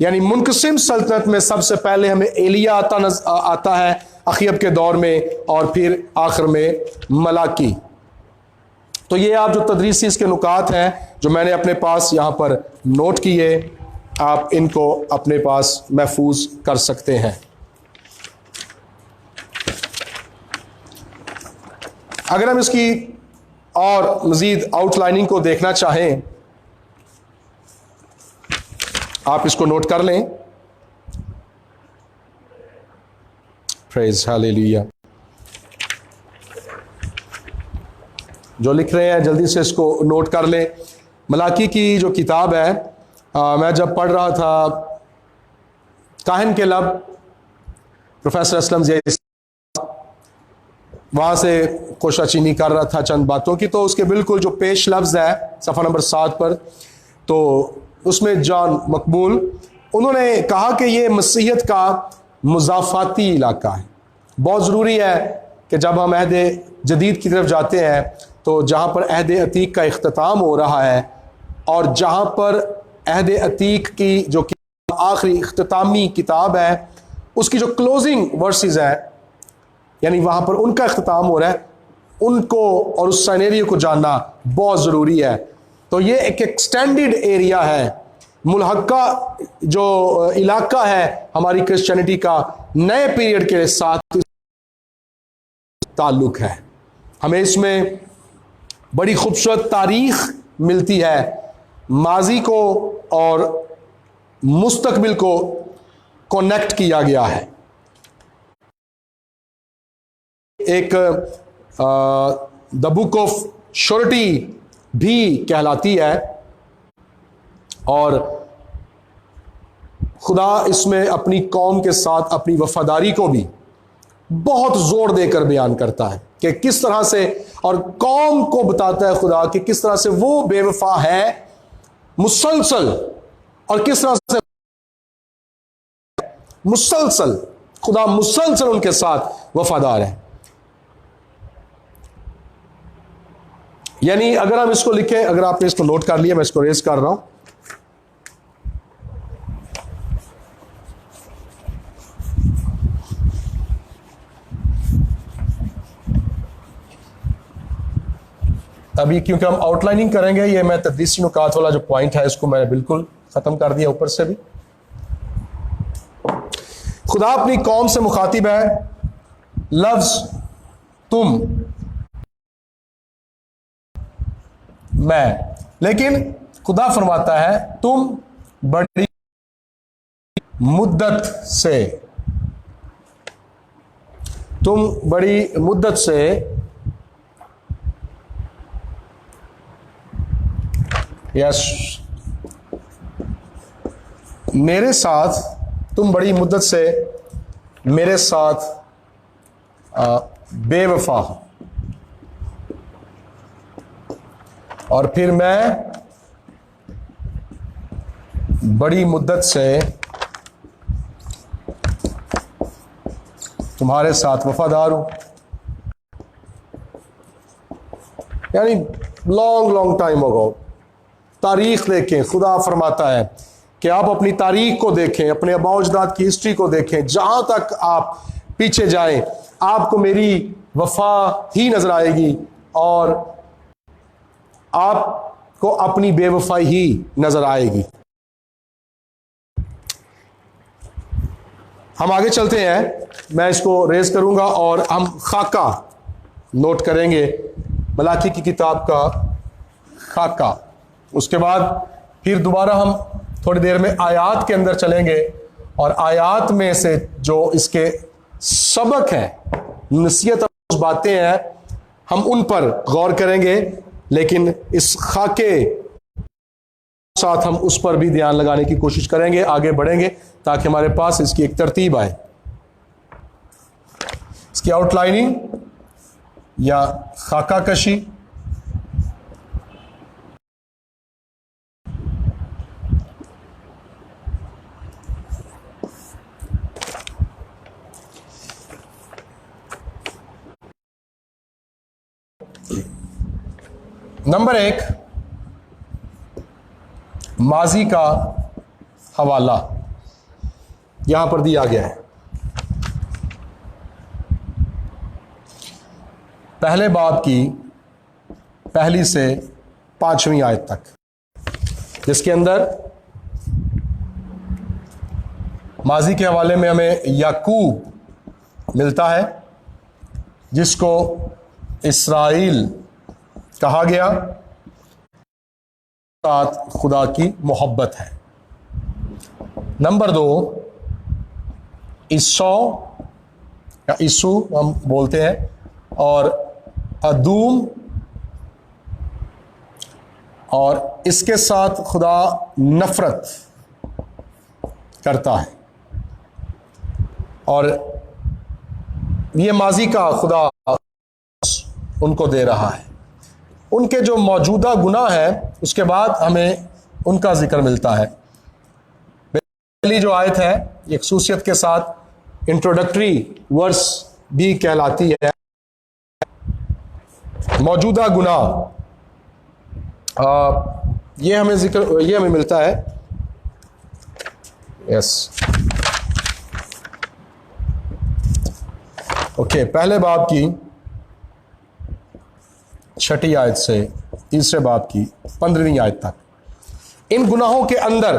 यानी मुनकसिम सल्तनत में सबसे पहले हमें एलिया आता है अखीब के दौर में, और फिर आखिर में मलाकी। तो ये आप जो तदरीसी इसके नुकात हैं जो मैंने अपने पास यहाँ पर नोट किए, आप इनको अपने पास महफूज कर सकते हैं। अगर हम इसकी और मज़ीद आउटलाइनिंग को देखना चाहें, आप इसको नोट कर लें। Praise hallelujah. जो लिख रहे हैं जल्दी से इसको नोट कर लें। मलाकी की जो किताब है, मैं जब पढ़ रहा था काहिन के लब प्रोफेसर असलम ज़ैदी वहाँ से कोशाचीनी कर रहा था चंद बातों की, तो उसके बिल्कुल जो पेश लफ्ज़ है सफ़ा नंबर 7 पर, तो उसमें जॉन मकबूल उन्होंने कहा कि ये मसीहत का मुज़ाफ़ाती इलाका है। बहुत ज़रूरी है कि जब हम अहद जदीद की तरफ जाते हैं तो जहाँ पर अहद अतीक का इख्तिताम हो रहा है और जहाँ पर अहद अतीक की जो आखिरी इख्तितामी किताब है उसकी जो क्लोजिंग वर्सेस है, यानी वहाँ पर उनका इख्तिताम हो रहा है, उनको और उस साइनेरियो को जानना बहुत ज़रूरी है। तो ये एक एक्सटेंडेड एरिया है, मुल्हक्का जो इलाका है हमारी क्रिश्चियनिटी का नए पीरियड के साथ ताल्लुक है। हमें इसमें बड़ी खूबसूरत तारीख मिलती है, माजी को और मुस्तकबिल को कनेक्ट किया गया है। एक द बुक ऑफ श्योरिटी भी कहलाती है और खुदा इसमें अपनी कौम के साथ अपनी वफादारी को भी बहुत जोर देकर बयान करता है कि किस तरह से, और कौम को बताता है खुदा कि किस तरह से वो बेवफा है मुसलसल, और किस तरह से मुसलसल खुदा मुसलसल उनके साथ वफादार है। यानी अगर हम इसको लिखें, अगर आपने इसको नोट कर लिया, मैं इसको रेज कर रहा हूं। अभी क्योंकि हम आउटलाइनिंग करेंगे, ये मैं तदरीसी नुकात वाला जो पॉइंट है इसको मैंने बिल्कुल खत्म कर दिया ऊपर से भी। खुदा अपनी कौम से मुखातिब है, लफ्ज तुम मैं, लेकिन खुदा फरमाता है तुम बड़ी मुद्दत से, तुम बड़ी मुद्दत से यस मेरे साथ, तुम बड़ी मुद्दत से मेरे साथ बेवफा हो, और फिर मैं बड़ी मुद्दत से तुम्हारे साथ वफादार हूं। यानी लॉन्ग लॉन्ग टाइम अगो, तारीख देखें, खुदा फरमाता है कि आप अपनी तारीख को देखें, अपने आबा अजदाद की हिस्ट्री को देखें, जहां तक आप पीछे जाएं आपको मेरी वफा ही नजर आएगी और आपको अपनी बेवफाई ही नजर आएगी। हम आगे चलते हैं, मैं इसको रेज करूंगा और हम खाका नोट करेंगे, मलाकी की किताब का खाका। उसके बाद फिर दोबारा हम थोड़ी देर में आयात के अंदर चलेंगे और आयात में से जो इसके सबक हैं, नसीहत और बातें हैं, हम उन पर गौर करेंगे, लेकिन इस खाके साथ हम उस पर भी ध्यान लगाने की कोशिश करेंगे, आगे बढ़ेंगे ताकि हमारे पास इसकी एक तरतीब आए। इसकी आउटलाइनिंग या खाका कशी, नंबर 1, माजी का हवाला यहां पर दिया गया है। पहले बाब की पहली से 5वीं आयत तक, जिसके अंदर माजी के हवाले में हमें याकूब मिलता है, जिसको इसराइल कहा गया साथ खुदा की मोहब्बत है। नंबर 2, ईसौ या ईसु हम बोलते हैं, और अदूम, और इसके साथ खुदा नफरत करता है, और ये माजी का खुदा उनको दे रहा है। उनके जो मौजूदा गुनाह है उसके बाद हमें उनका जिक्र मिलता है। पहली जो आयत है एक खूसियत के साथ इंट्रोडक्टरी वर्स भी कहलाती है। मौजूदा गुनाह, ये हमें मिलता है। यस, ओके, पहले बाब की 6ठी आयत से तीसरे बाब की 15वीं आयत तक इन गुनाहों के अंदर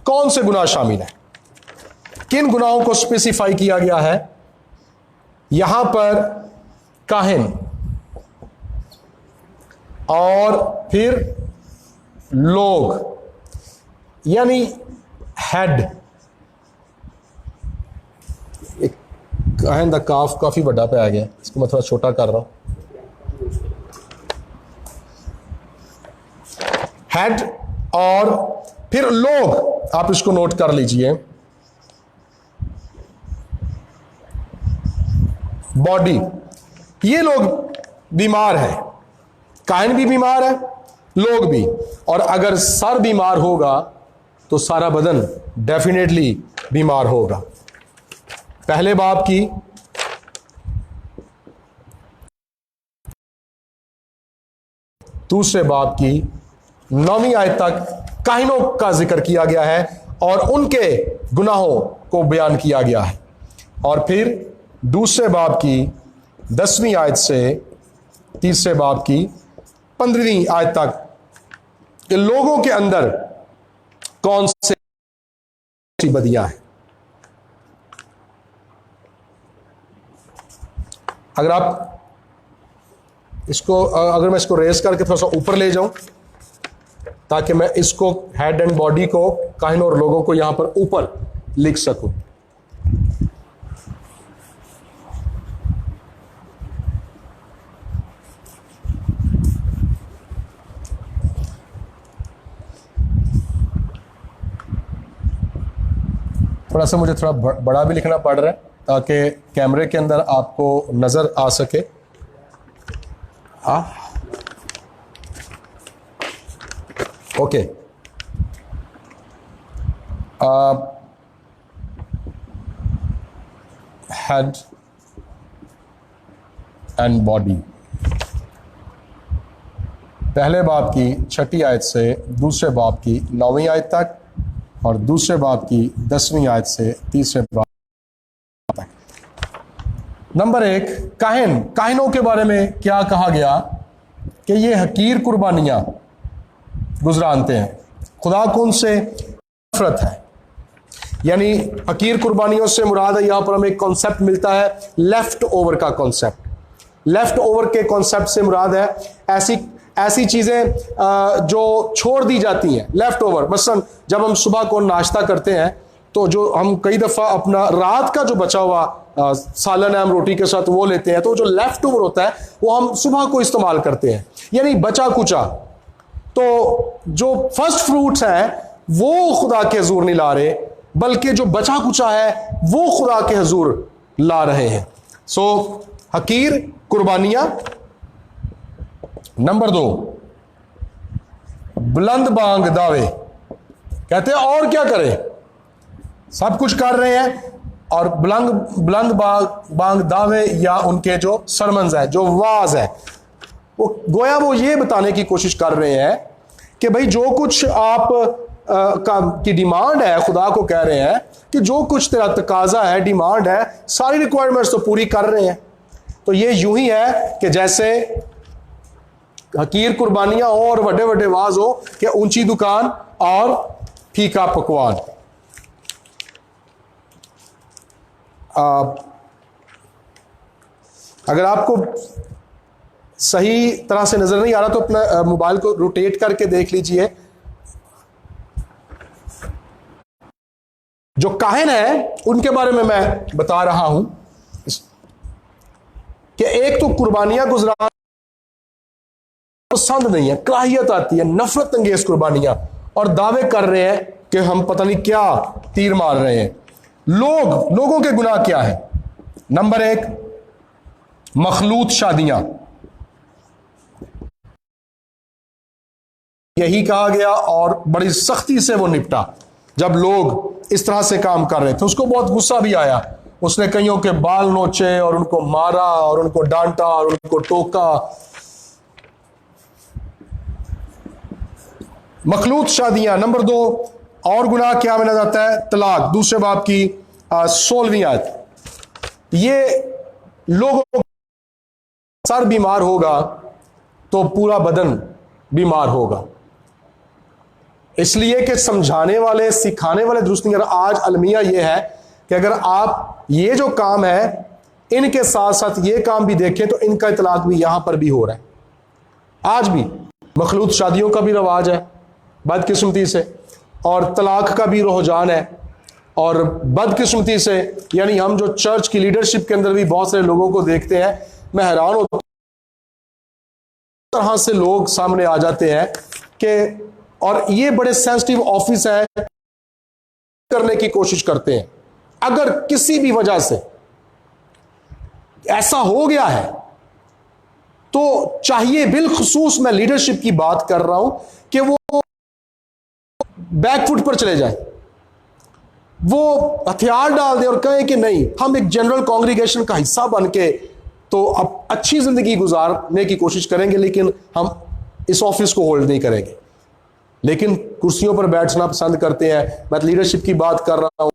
कौन से गुनाह शामिल हैं, किन गुनाहों को स्पेसिफाई किया गया है। यहां पर काहिन और फिर लोग, यानी हेड, काहिन दा काफ काफी बड़ा पे आ गया, इसको मैं थोड़ा छोटा कर रहा हूं। हेड और फिर लोग, आप इसको नोट कर लीजिए, बॉडी, ये लोग बीमार है, काहिन भी बीमार है, लोग भी, और अगर सर बीमार होगा तो सारा बदन डेफिनेटली बीमार होगा। पहले बाब की दूसरे बाब की 9वीं आयत तक काहिनों का जिक्र किया गया है और उनके गुनाहों को बयान किया गया है, और फिर दूसरे बाब की 10वीं आयत से तीसरे बाब की 15वीं आयत तक लोगों के अंदर कौन सी बदियां हैं। अगर मैं इसको रेस करके थोड़ा सा ऊपर ले जाऊं ताकि मैं इसको हेड एंड बॉडी को, काहिन और लोगों को यहां पर ऊपर लिख सकूं। थोड़ा सा मुझे थोड़ा बड़ा भी लिखना पड़ रहा है ताकि कैमरे के अंदर आपको नजर आ सके। ओके, हेड एंड बॉडी, पहले बाब की 6ठी आयत से दूसरे बाब की 9वीं आयत तक और दूसरे बाब की 10वीं आयत से तीसरे बाब तक। नंबर 1, काहिनों के बारे में क्या कहा गया कि ये हकीर कुर्बानियां गुजरानते हैं, खुदा को उनसे नफरत है। यानी हकीर कुर्बानियों से मुराद है, यहां पर हमें एक कॉन्सेप्ट मिलता है लेफ्ट ओवर का कॉन्सेप्ट। लेफ्ट ओवर के कॉन्सेप्ट से मुराद है ऐसी चीजें जो छोड़ दी जाती हैं, लेफ्ट ओवर। मसलन जब हम सुबह को नाश्ता करते हैं तो जो हम कई दफा अपना रात का जो बचा हुआ सालन है, हम रोटी के साथ वो लेते हैं, तो जो लेफ्ट ओवर होता है वो हम सुबह को इस्तेमाल करते हैं, यानी बचा कुचा। तो जो फर्स्ट फ्रूट्स हैं वो खुदा के हजूर नहीं ला रहे, बल्कि जो बचा कुचा है वो खुदा के हजूर ला रहे हैं। सो हकीर कुर्बानियां। नंबर 2, बुलंद बांग दावे, कहते हैं और क्या करें, सब कुछ कर रहे हैं, और बुलंद बांग दावे या उनके जो सरमन्स है, जो वाज है, वो गोया वो ये बताने की कोशिश कर रहे हैं कि भाई जो कुछ आप की डिमांड है, खुदा को कह रहे हैं कि जो कुछ तेरा तकाजा है, डिमांड है, सारी रिक्वायरमेंट्स तो पूरी कर रहे हैं। तो ये यूं ही है कि जैसे हकीर कुर्बानियां हो और बड़े बड़े वाज हो कि ऊंची दुकान और फीका पकवान। अगर आपको सही तरह से नजर नहीं आ रहा तो अपना मोबाइल को रोटेट करके देख लीजिए। जो काहिन है उनके बारे में मैं बता रहा हूं कि एक तो कुर्बानियां गुजरा पसंद नहीं है, कराहियत आती है, नफरत अंगेज कुर्बानियां, और दावे कर रहे हैं कि हम पता नहीं क्या तीर मार रहे हैं। लोगों के गुनाह क्या है? नंबर एक, मखलूत शादियां। यही कहा गया और बड़ी सख्ती से वो निपटा। जब लोग इस तरह से काम कर रहे थे उसको बहुत गुस्सा भी आया। उसने कईयों के बाल नोचे और उनको मारा और उनको डांटा और उनको टोका। मखलूत शादियां। नंबर दो, और गुनाह क्या माना जाता है? तलाक। दूसरे बाब की 16वीं आयत। ये लोगों का सर बीमार होगा तो पूरा बदन बीमार होगा, इसलिए कि समझाने वाले सिखाने वाले दुरुस्त नहीं। अगर आज अलमिया ये है कि अगर आप ये जो काम है इनके साथ साथ ये काम भी देखें तो इनका इतलाक भी यहां पर भी हो रहा है। आज भी मखलूत शादियों का भी रवाज है बदकिस्मती से, और तलाक का भी रुझान है। और बदकिस्मती से यानी हम जो चर्च की लीडरशिप के अंदर भी बहुत सारे लोगों को देखते हैं, मैं हैरान होता हूं तरह से लोग सामने आ जाते हैं कि, और ये बड़े सेंसिटिव ऑफिस है, करने की कोशिश करते हैं। अगर किसी भी वजह से ऐसा हो गया है तो चाहिए, बिलखुसूस मैं लीडरशिप की बात कर रहा हूं, कि वो बैकफुट पर चले जाए, वो हथियार डाल दे और कहें कि नहीं, हम एक जनरल कांग्रीगेशन का हिस्सा बन के तो अब अच्छी जिंदगी गुजारने की कोशिश करेंगे, लेकिन हम इस ऑफिस को होल्ड नहीं करेंगे। लेकिन कुर्सियों पर बैठना पसंद करते हैं। मैं लीडरशिप की बात कर रहा हूं,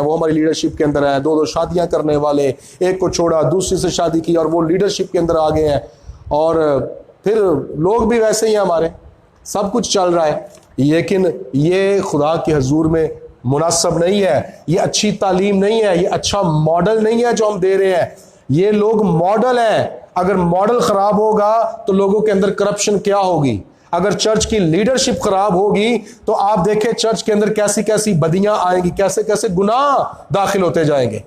वो हमारी लीडरशिप के अंदर है, 2-2 शादियां करने वाले, एक को छोड़ा दूसरी से शादी की और वो लीडरशिप के अंदर आ गए हैं। और फिर लोग भी वैसे ही हैं हमारे, सब कुछ चल रहा है, लेकिन ये खुदा के हजूर में मुनासिब नहीं है, ये अच्छी तालीम नहीं है, ये अच्छा मॉडल नहीं है जो हम दे रहे हैं। ये लोग मॉडल हैं। अगर मॉडल खराब होगा तो लोगों के अंदर करप्शन क्या होगी? अगर चर्च की लीडरशिप खराब होगी तो आप देखें चर्च के अंदर कैसी कैसी बदियां आएंगी, कैसे कैसे गुनाह दाखिल होते जाएंगे।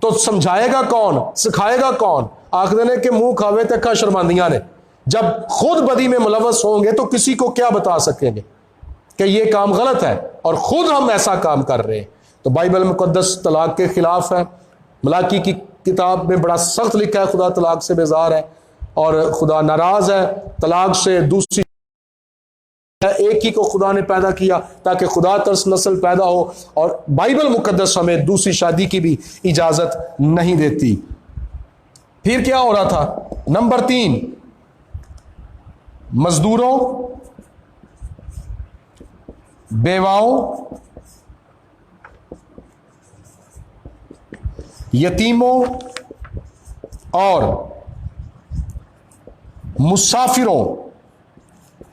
तो समझाएगा कौन, सिखाएगा कौन? आखिर ने के मुंह खावे तक शर्मांदियां ने। जब खुद बदी में मुलवस होंगे तो किसी को क्या बता सकेंगे कि यह काम गलत है, और खुद हम ऐसा काम कर रहे हैं। तो बाइबल मुकद्दस तलाक के खिलाफ है। मलाकी की किताब में बड़ा सख्त लिखा है, खुदा तलाक से बेजार है और खुदा नाराज है तलाक से। दूसरी, एक ही को खुदा ने पैदा किया ताकि खुदा तरस नस्ल पैदा हो, और बाइबल मुकद्दस हमें दूसरी शादी की भी इजाजत नहीं देती। फिर क्या हो रहा था? नंबर 3, मजदूरों, बेवाओं, यतीमों और मुसाफिरों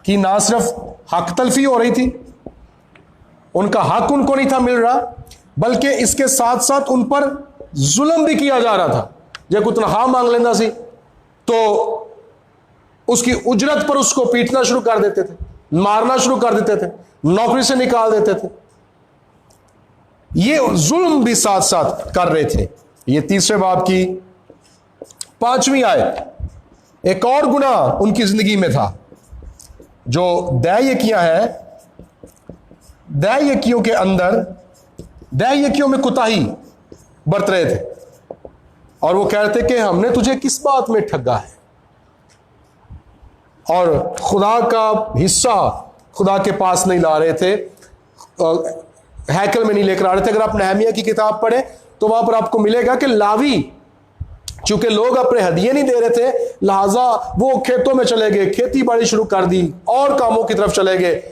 की ना सिर्फ हक तलफी हो रही थी, उनका हक उनको नहीं था मिल रहा, बल्कि इसके साथ साथ उन पर जुल्म भी किया जा रहा था। जब कोई तनख्वाह मांग लेना सी तो उसकी उजरत पर उसको पीटना शुरू कर देते थे, मारना शुरू कर देते थे, नौकरी से निकाल देते थे। ये जुल्म भी साथ साथ कर रहे थे। ये तीसरे बाब की 5वीं आयत। एक और गुनाह उनकी जिंदगी में था जो दैयकियां हैं। दैयकियों के अंदर, दैयकियों में कुताही बरत रहे थे, और वो कहते थे कि हमने तुझे किस बात में ठगा है, और खुदा का हिस्सा खुदा के पास नहीं ला रहे थे, हैकल में नहीं लेकर आ रहे थे। अगर आप नहमिया की किताब पढ़े तो वहां पर आपको मिलेगा कि लावी, चूंकि लोग अपने हदिये नहीं दे रहे थे, लिहाजा वो खेतों में चले गए, खेती बाड़ी शुरू कर दी और कामों की तरफ चले गए,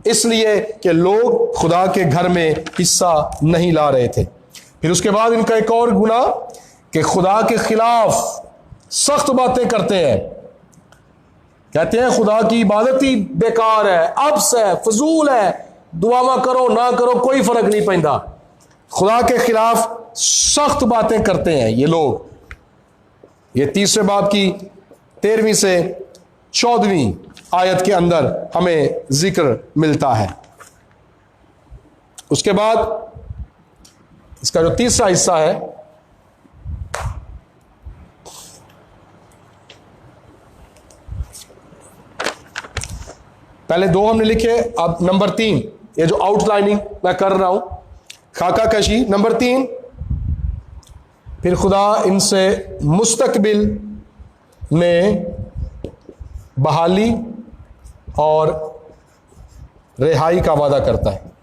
इसलिए कि लोग खुदा के घर में हिस्सा नहीं ला रहे थे। फिर उसके बाद इनका एक और गुनाह कि खुदा के खिलाफ सख्त बातें करते हैं। कहते हैं खुदा की इबादत ही बेकार है, अब्स है, फजूल है, दुआवा करो ना करो कोई फर्क नहीं पैंदा। खुदा के खिलाफ सख्त बातें करते हैं ये लोग। ये तीसरे बाब की 13वीं से 14वीं आयत के अंदर हमें जिक्र मिलता है। उसके बाद इसका जो तीसरा हिस्सा है, पहले 2 हमने लिखे, अब नंबर 3, ये जो आउटलाइनिंग मैं कर रहा हूं, खाका कशी। नंबर 3, फिर खुदा इनसे मुस्तकबिल में बहाली और रिहाई का वादा करता है।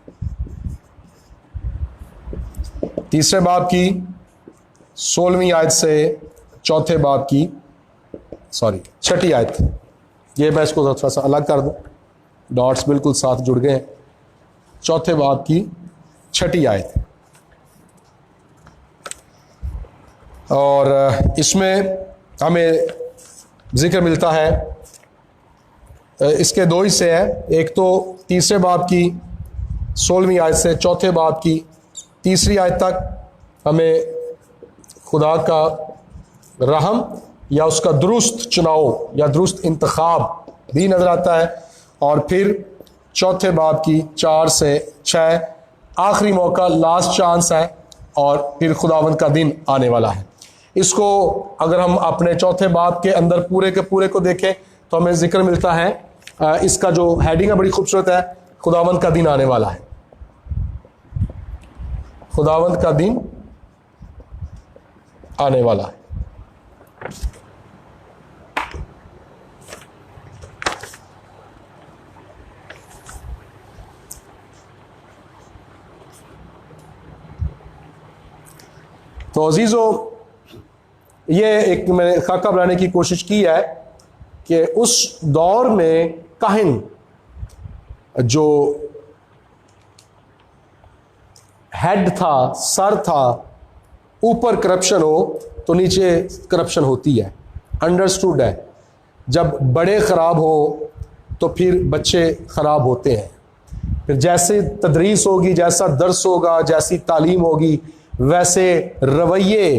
तीसरे बाब की 16वीं आयत से चौथे बाब की 6ठी आयत, ये मैं इसको थोड़ा सा अलग कर दूं, डॉट्स बिल्कुल साथ जुड़ गए हैं। चौथे बाब की 6ठी आयत, और इसमें हमें जिक्र मिलता है, इसके 2 हिस्से हैं। एक तो तीसरे बाब की 16वीं आयत से चौथे बाब की 3री आयत तक हमें खुदा का रहम या उसका दुरुस्त चुनाव या दुरुस्त इंतखाब भी नजर आता है। और फिर चौथे बाब की 4 से 6 आखिरी मौका, लास्ट चांस है, और फिर खुदावंद का दिन आने वाला है। इसको अगर हम अपने चौथे बाब के अंदर पूरे के पूरे को देखें तो हमें जिक्र मिलता है, इसका जो हेडिंग है बड़ी खूबसूरत है, खुदावंद का दिन आने वाला है। खुदावंद का दिन आने वाला है। तो अजीजों, ये एक मैंने खाका बनाने की कोशिश की है कि उस दौर में काहिन जो हेड था, सर था, ऊपर करप्शन हो तो नीचे करप्शन होती है, अंडरस्टूड है। जब बड़े खराब हो तो फिर बच्चे खराब होते हैं। फिर जैसे तदरीस होगी, जैसा दर्स होगा, जैसी तालीम होगी, वैसे रवैये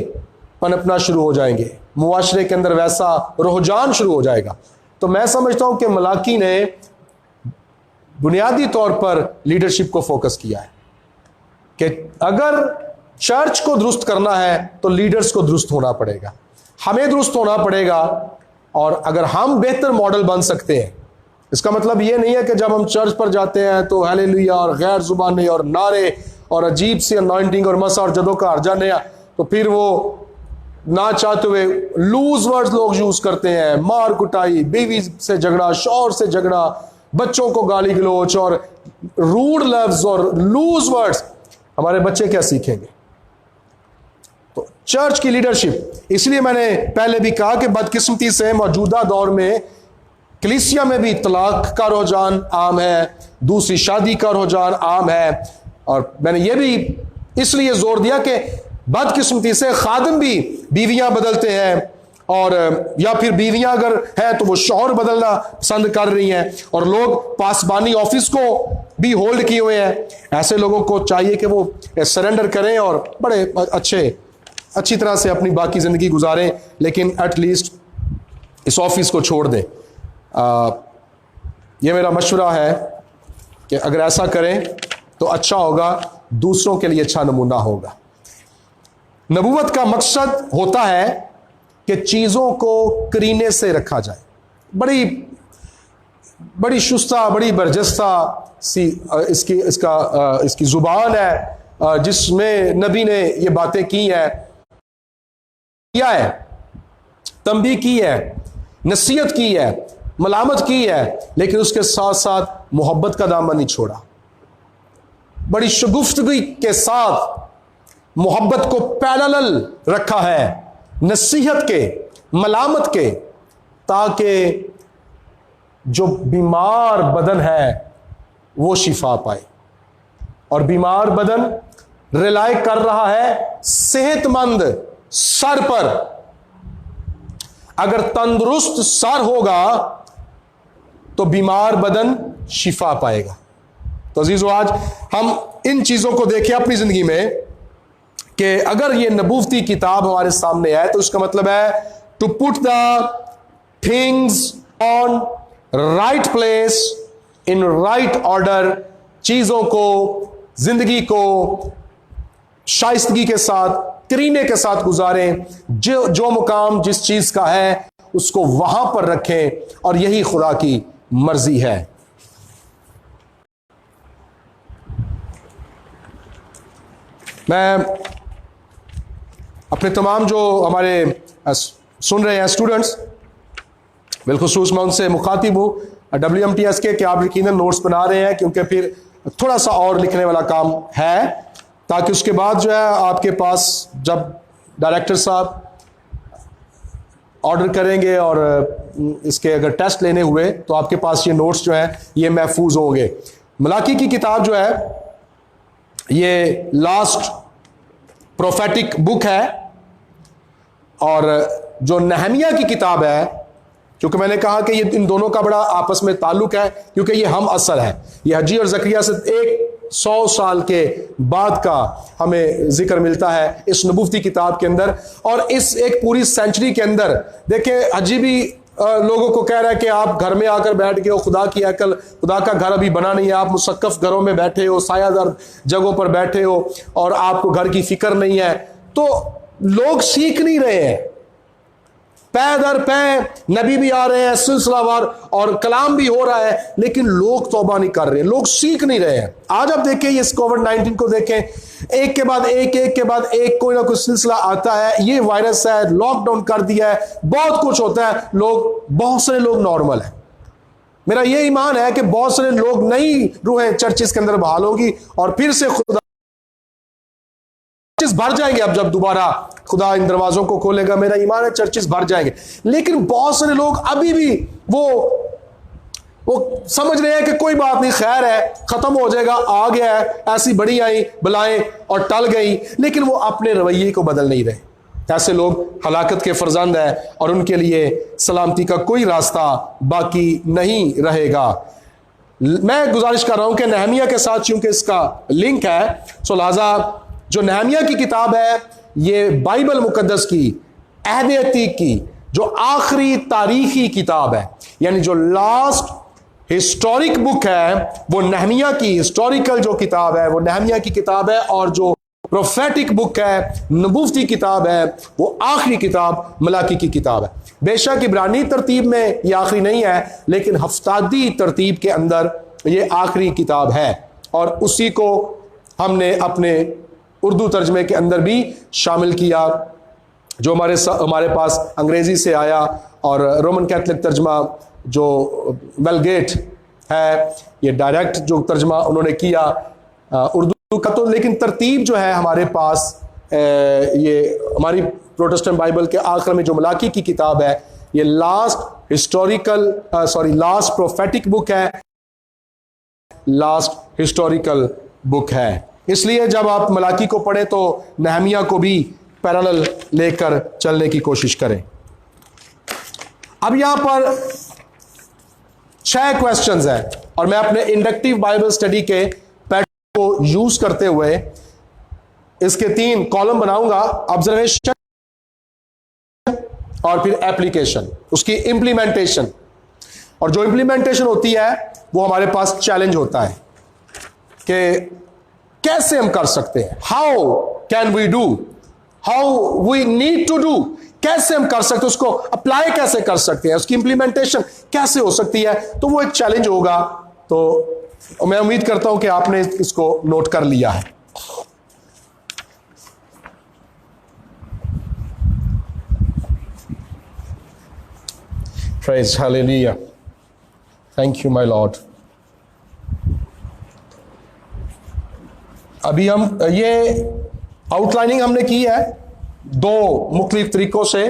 पनपना शुरू हो जाएंगे, मुआशरे के अंदर वैसा रुझान शुरू हो जाएगा। तो मैं समझता हूं कि मलाकी ने बुनियादी तौर पर लीडरशिप को फोकस किया है कि अगर चर्च को दुरुस्त करना है तो लीडर्स को दुरुस्त होना पड़ेगा, हमें दुरुस्त होना पड़ेगा। और अगर हम बेहतर मॉडल बन सकते हैं, इसका मतलब ये नहीं है कि जब हम चर्च पर जाते हैं तो हालेलुया और गैर जुबानी और नारे और अजीब सी अनॉइंटिंग और मसा और जदों का हरजाने, तो फिर वो ना चाहते हुए लूज वर्ड्स लोग यूज करते हैं, मार कुटाई, बीवी से झगड़ा, शौहर से झगड़ा, बच्चों को गाली गलोच और रूड लफ्ज और लूज वर्ड्स। हमारे बच्चे क्या सीखेंगे? तो चर्च की लीडरशिप, इसलिए मैंने पहले भी कहा कि बदकिस्मती से मौजूदा दौर में कलीसिया में भी तलाक का रुझान आम है, दूसरी शादी का रुझान आम है। और मैंने ये भी इसलिए जोर दिया कि बदकिस्मती से खादिम भी बीवियां बदलते हैं, और या फिर बीवियां अगर है तो वो शौहर बदलना पसंद कर रही हैं, और लोग पासबानी ऑफिस को भी होल्ड किए हुए हैं। ऐसे लोगों को चाहिए कि वो सरेंडर करें और बड़े अच्छी तरह से अपनी बाकी जिंदगी गुजारें, लेकिन एटलीस्ट इस ऑफिस को छोड़ दें। ये मेरा मशवरा है कि अगर ऐसा करें तो अच्छा होगा, दूसरों के लिए अच्छा नमूना होगा। नबूवत का मकसद होता है कि चीजों को करीने से रखा जाए। बड़ी शुस्ता, बड़ी बरजस्ता सी इसकी जुबान है, जिसमें नबी ने ये बातें की है, तंबीह की है, नसीहत की है, मलामत की है, लेकिन उसके साथ साथ मोहब्बत का दामन नहीं छोड़ा। बड़ी शगुफ्तगी के साथ मोहब्बत को पैरेलल रखा है नसीहत के, मलामत के, ताकि जो बीमार बदन है वो शिफा पाए। और बीमार बदन रिलाय कर रहा है सेहतमंद सर पर। अगर तंदुरुस्त सर होगा तो बीमार बदन शिफा पाएगा। तो अजीजों, आज हम इन चीजों को देखें अपनी जिंदगी में कि अगर ये नबूवती किताब हमारे सामने है तो इसका मतलब है to put the things on right place in right order, चीजों को, जिंदगी को शाइस्तगी के साथ, करीने के साथ गुजारें। जो मुकाम जिस चीज का है उसको वहां पर रखें, और यही खुदा की मर्जी है। मैं अपने तमाम जो हमारे सुन रहे हैं स्टूडेंट्स, बिलखुसूस मैं उनसे मुखातिब हूं WMTS के, कि आप यकीनन नोट्स बना रहे हैं, क्योंकि फिर थोड़ा सा और लिखने वाला काम है, ताकि उसके बाद जो है आपके पास जब डायरेक्टर साहब ऑर्डर करेंगे और इसके अगर टेस्ट लेने हुए तो आपके पास ये नोट्स जो है ये महफूज होंगे। मलाकी की किताब जो है ये लास्ट प्रोफेटिक बुक है, और जो नहमिया की किताब है, क्योंकि मैंने कहा कि ये इन दोनों का बड़ा आपस में ताल्लुक है, क्योंकि ये हम असर है। ये हजी और जकरिया से 100 साल के बाद का हमें जिक्र मिलता है इस नबूवती किताब के अंदर, और इस एक पूरी सेंचुरी के अंदर देखें हजी भी लोगों को कह रहा है कि आप घर में आकर बैठ गए हो, खुदा की अकल, खुदा का घर अभी बना नहीं है, आप मुसक्कफ घरों में बैठे हो, सायादार जगहों पर बैठे हो, और आपको घर की फिक्र नहीं है। तो लोग सीख नहीं रहे हैं, पै दर पै नबी भी आ रहे हैं सिलसिलावार, और कलाम भी हो रहा है, लेकिन लोग तौबा नहीं कर रहे हैं, लोग सीख नहीं रहे हैं। आज आप देखें इस कोविड-19 को देखें, एक के बाद एक कोई ना कोई सिलसिला आता है, ये वायरस है, लॉकडाउन कर दिया है, बहुत कुछ होता है, बहुत सारे लोग नॉर्मल है। मेरा ये ईमान है कि बहुत सारे लोग नई रूहें चर्चिस के अंदर बहाल होगी, और फिर से खुदा चर्चिस भर जाएंगे। अब जब दोबारा खुदा इन दरवाजों को खोलेगा, मेरा ईमान है चर्चिस भर जाएंगे। लेकिन बहुत सारे लोग अभी भी वो समझ रहे हैं कि कोई बात नहीं, खैर है, खत्म हो जाएगा, आ गया है, ऐसी बड़ी आई बलाएं और टल गई, लेकिन वो अपने रवैये को बदल नहीं रहे। ऐसे लोग हलाकत के फर्जंद हैं, और उनके लिए सलामती का कोई रास्ता बाकी नहीं रहेगा। मैं गुजारिश कर रहा हूं कि नहमिया के साथ चूंकि इसका लिंक है, सो लिहाजा जो नहमिया की किताब है ये बाइबल मुकद्दस की, अहद अतीक की जो आखिरी तारीखी किताब है, यानी जो लास्ट हिस्टोरिक बुक है वो नहमिया की, हिस्टोरिकल जो किताब है वो नहमिया की किताब है, और जो प्रोफेटिक बुक है, नबूवती किताब है, वो आखिरी किताब मलाकी की किताब है। बेशक इब्रानी तरतीब में ये आखिरी नहीं है, लेकिन हफ्तादी तरतीब के अंदर ये आखिरी किताब है, और उसी को हमने अपने उर्दू तर्जमे के अंदर भी शामिल किया, जो हमारे पास अंग्रेजी से आया, और रोमन कैथलिक तर्जमा जो वेलगेट है, ये डायरेक्ट जो तर्जमा उन्होंने किया उर्दू का। तो लेकिन तरतीब जो है हमारे पास, ये हमारी प्रोटेस्टेंट बाइबल के आखिर में जो मलाकी की किताब है, ये लास्ट प्रोफेटिक बुक है, लास्ट हिस्टोरिकल बुक है। इसलिए जब आप मलाकी को पढ़ें तो नहमिया को भी पैरेलल लेकर चलने की कोशिश करें। अब यहां पर 6 क्वेश्चंस हैं, और मैं अपने इंडक्टिव बाइबल स्टडी के पैटर्न को यूज करते हुए इसके 3 कॉलम बनाऊंगा, ऑब्जर्वेशन और फिर एप्लीकेशन, उसकी इंप्लीमेंटेशन। और जो इंप्लीमेंटेशन होती है वो हमारे पास चैलेंज होता है कि कैसे हम कर सकते हैं, how can we do, how we need to do, कैसे हम कर सकते हैं, उसको अप्लाई कैसे कर सकते हैं, उसकी इंप्लीमेंटेशन कैसे हो सकती है। तो वो एक चैलेंज होगा। तो मैं उम्मीद करता हूं कि आपने इसको नोट कर लिया है। Praise hallelujah. Thank you my Lord. अभी हम ये आउटलाइनिंग हमने की है, 2 मुख्तलिफ तरीकों से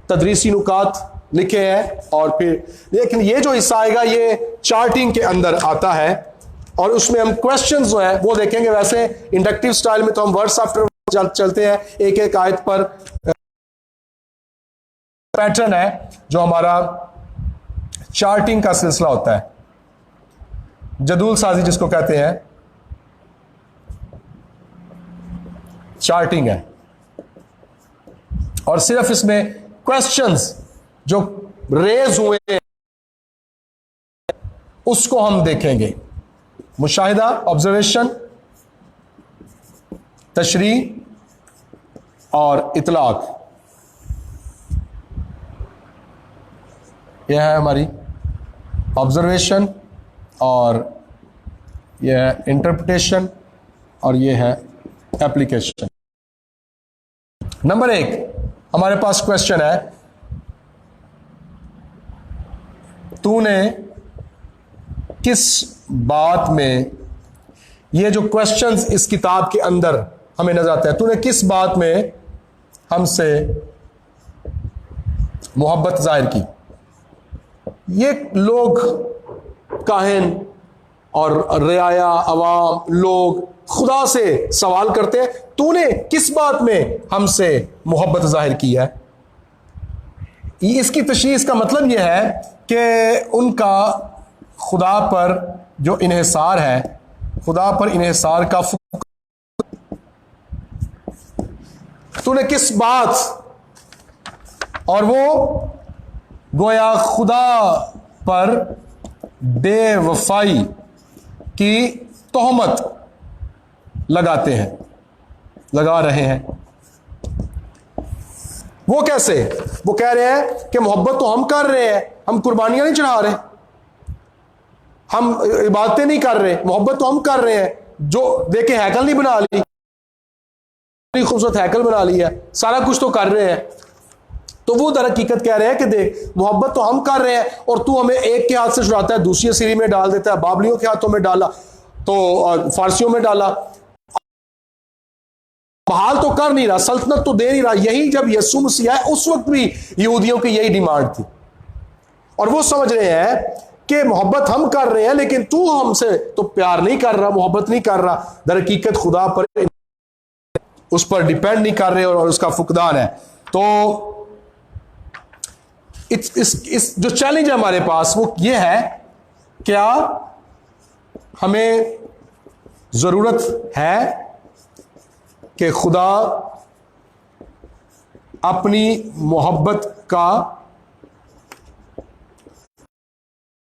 तदरीसी नुकात लिखे हैं, और फिर लेकिन ये जो हिस्सा आएगा ये चार्टिंग के अंदर आता है, और उसमें हम क्वेश्चंस जो है वो देखेंगे। वैसे इंडक्टिव स्टाइल में तो हम वर्ड्स आफ्टर वर्ड चलते हैं, एक एक आयत पर पैटर्न है जो हमारा चार्टिंग का सिलसिला होता है, जदूल साजी जिसको कहते हैं, चार्टिंग है। और सिर्फ इसमें क्वेश्चंस जो रेज हुए हैं उसको हम देखेंगे। मुशाहिदा, ऑब्जर्वेशन, तशरीह और इतलाक, यह है हमारी ऑब्जर्वेशन और यह है इंटरप्रिटेशन और यह है एप्लीकेशन। नंबर 1 हमारे पास क्वेश्चन है, तूने किस बात में, ये जो क्वेश्चंस इस किताब के अंदर हमें नजर आते हैं, तूने किस बात में हमसे मोहब्बत जाहिर की। ये लोग, काहिन और रियाया अवाम लोग खुदा से सवाल करते हैं, तूने किस बात में हमसे मोहब्बत जाहिर की है। इसकी तशरीह, इसका मतलब यह है कि उनका खुदा पर जो इन्हिसार है, खुदा पर इन्हिसार का तूने किस बात, और वो गोया खुदा पर बेवफाई की तोहमत लगाते हैं, लगा रहे हैं। वो कैसे? वो कह रहे हैं कि मोहब्बत तो हम कर रहे हैं, हम कुर्बानियां नहीं चढ़ा रहे, हम इबादतें नहीं कर रहे, मोहब्बत तो हम कर रहे हैं। जो देखे हैकल नहीं बना ली, खूबसूरत हैकल बना लिया, सारा कुछ तो कर रहे हैं। तो वो दर हकीकत कह रहे हैं कि देख, मोहब्बत तो हम कर रहे हैं और तू हमें एक के हाथ से छुड़ाता है, दूसरी सीरी में डाल देता है, बाबलियों के हाथों में डाला तो फारसियों में डाला, बहाल तो कर नहीं रहा, सल्तनत तो दे नहीं रहा। यही जब यीशु मसीह आए उस वक्त भी यहूदियों की यही डिमांड थी, और वो समझ रहे हैं कि मोहब्बत हम कर रहे हैं लेकिन तू हमसे तो प्यार नहीं कर रहा, मोहब्बत नहीं कर रहा। दर हकीकत खुदा पर, उस पर डिपेंड नहीं कर रहे और उसका फुकदान है। तो इस जो चैलेंज है हमारे पास वो ये है, क्या हमें जरूरत है कि खुदा अपनी मोहब्बत का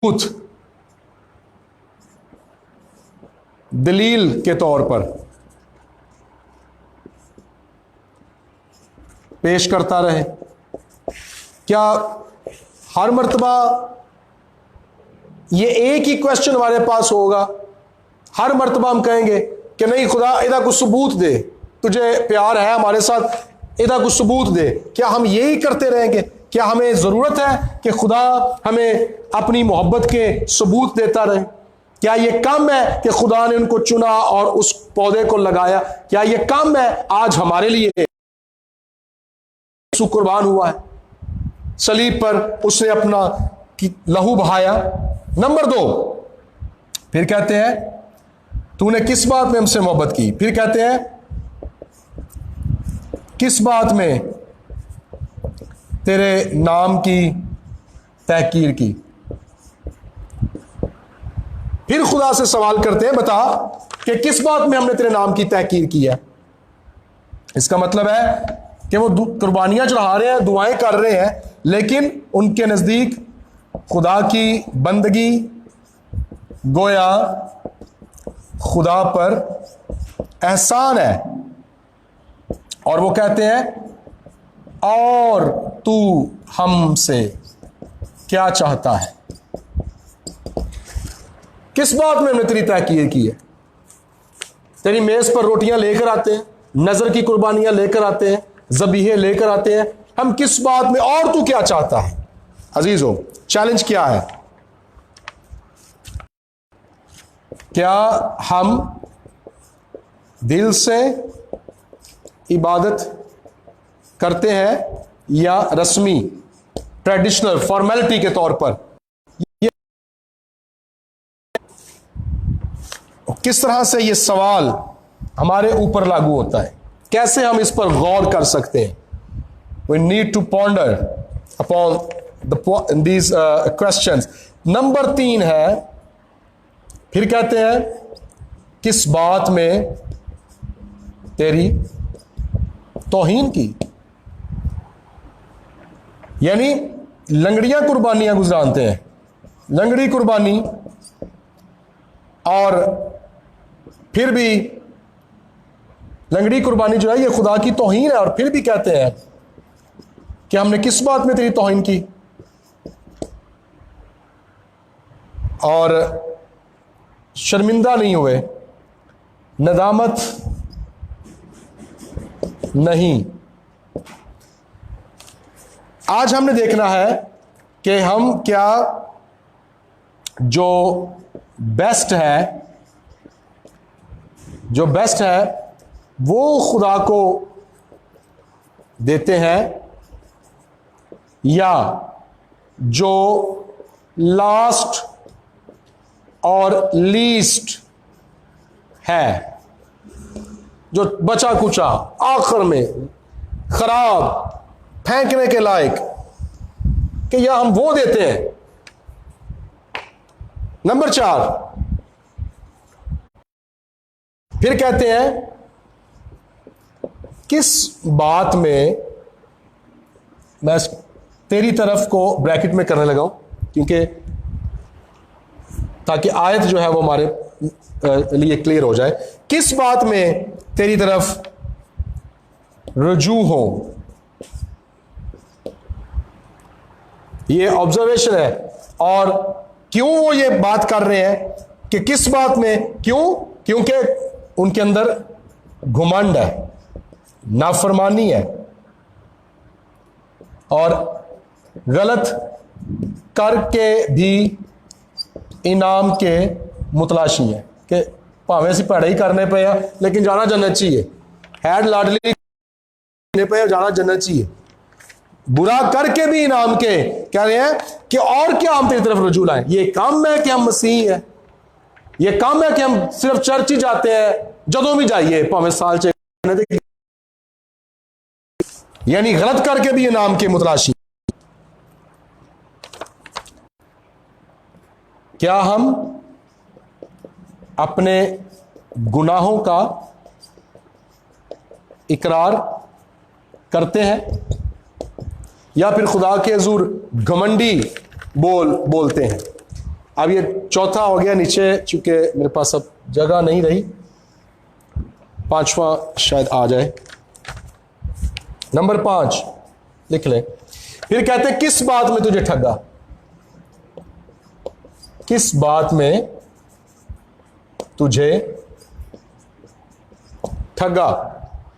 कुछ दलील के तौर पर पेश करता रहे? क्या हर मर्तबा ये एक ही क्वेश्चन हमारे पास होगा? हर मर्तबा हम कहेंगे कि नहीं खुदा इदा कुछ सबूत दे, तुझे प्यार है हमारे साथ, इदा कुछ सबूत दे। क्या हम यही करते रहेंगे? क्या हमें जरूरत है कि खुदा हमें अपनी मोहब्बत के सबूत देता रहे? क्या ये कम है कि खुदा ने उनको चुना और उस पौधे को लगाया? क्या ये कम है आज हमारे लिए कुर्बान हुआ है, सलीब पर उसने अपना लहू बहाया? नंबर 2, फिर कहते हैं तूने किस बात में हमसे मोहब्बत की। फिर कहते हैं किस बात में तेरे नाम की तहकीर की। फिर खुदा से सवाल करते हैं, बता कि किस बात में हमने तेरे नाम की तहकीर की है। इसका मतलब है कि वो कुर्बानियां चढ़ा रहे हैं, दुआएं कर रहे हैं, लेकिन उनके नजदीक खुदा की बंदगी गोया खुदा पर एहसान है। और वो कहते हैं और तू हमसे क्या चाहता है। किस बात में हमने तेरी तहकीर की है? तेरी मेज पर रोटियां लेकर आते हैं, नजर की कुर्बानियां लेकर आते हैं, ज़बीहे लेकर आते हैं, हम किस बात में, और तू क्या चाहता है? अजीजों, चैलेंज क्या है? क्या हम दिल से इबादत करते हैं या रस्मी ट्रेडिशनल फॉर्मेलिटी के तौर पर? किस तरह से ये सवाल हमारे ऊपर लागू होता है? कैसे हम इस पर गौर कर सकते हैं? We need to ponder upon these questions. Number 3 है, फिर कहते हैं किस बात में तेरी तौहीन की। यानी लंगड़ियां कुर्बानियां गुजरानते हैं, लंगड़ी कुर्बानी, और फिर भी लंगड़ी कुर्बानी जो है ये खुदा की तौहीन है, और फिर भी कहते हैं कि हमने किस बात में तेरी तौहीन की, और शर्मिंदा नहीं हुए, नदामत नहीं। आज हमने देखना है कि हम क्या जो बेस्ट है वो खुदा को देते हैं, या जो लास्ट और लीस्ट है, जो बचा कुचा आखिर में खराब फेंकने के लायक, कि या हम वो देते हैं। नंबर 4, फिर कहते हैं किस बात में, मैं तेरी तरफ को ब्रैकेट में करने लगा हूं क्योंकि ताकि आयत जो है वो हमारे लिए क्लियर हो जाए। किस बात में तेरी तरफ रुजू हो, ये ऑब्जर्वेशन है। और क्यों वो ये बात कर रहे हैं कि किस बात में, क्यों? क्योंकि उनके अंदर घुमंड है, नाफरमानी है, और गलत करके भी इनाम के मुतलाशी है, कि भावें से पढ़ाई करने पे है लेकिन जाना जन्नत चाहिए, हैड लाडली पे जाना जन्नत चाहिए, बुरा करके भी इनाम के कह रहे हैं कि और क्या हम तेरी तरफ रुजू लाएं। ये काम है कि हम मसीह है, ये काम है कि हम सिर्फ चर्च ही जाते हैं, जदों भी जाइए भावें साल चाहिए, यानी गलत करके भी इनाम के मुतलाशी। क्या हम अपने गुनाहों का इकरार करते हैं, या फिर खुदा के हुजूर घमंडी बोलते हैं? अब ये चौथा हो गया नीचे, चूंकि मेरे पास अब जगह नहीं रही, 5वां शायद आ जाए। नंबर 5 लिख ले। फिर कहते हैं किस बात में तुझे ठगा, किस बात में तुझे ठगा।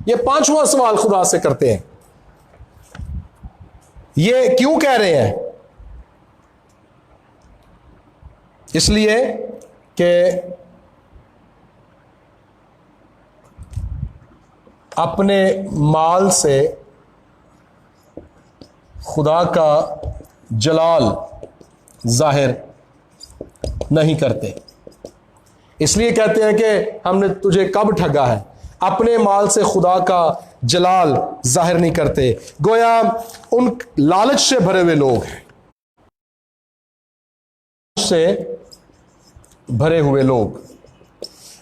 ये 5वां सवाल खुदा से करते हैं। ये क्यों कह रहे हैं? इसलिए कि अपने माल से खुदा का जलाल जाहिर नहीं करते। इसलिए कहते हैं कि हमने तुझे कब ठगा है, अपने माल से खुदा का जलाल जाहिर नहीं करते। गोया उन लालच से भरे हुए लोग हैं, से भरे हुए लोग,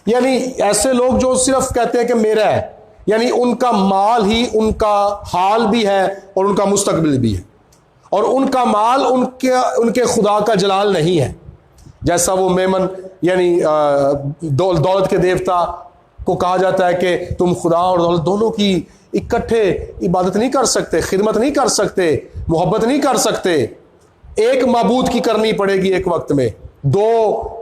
यानी ऐसे लोग जो सिर्फ कहते हैं कि मेरा है, यानी उनका माल ही उनका हाल भी है और उनका मुस्तकबिल भी है, और उनका माल उनके खुदा का जलाल नहीं है। जैसा वो मेमन यानी दौलत के देवता को कहा जाता है कि तुम खुदा और दौलत दोनों की इकट्ठे इबादत नहीं कर सकते, खिदमत नहीं कर सकते, मोहब्बत नहीं कर सकते, एक माबूद की करनी पड़ेगी एक वक्त में। दो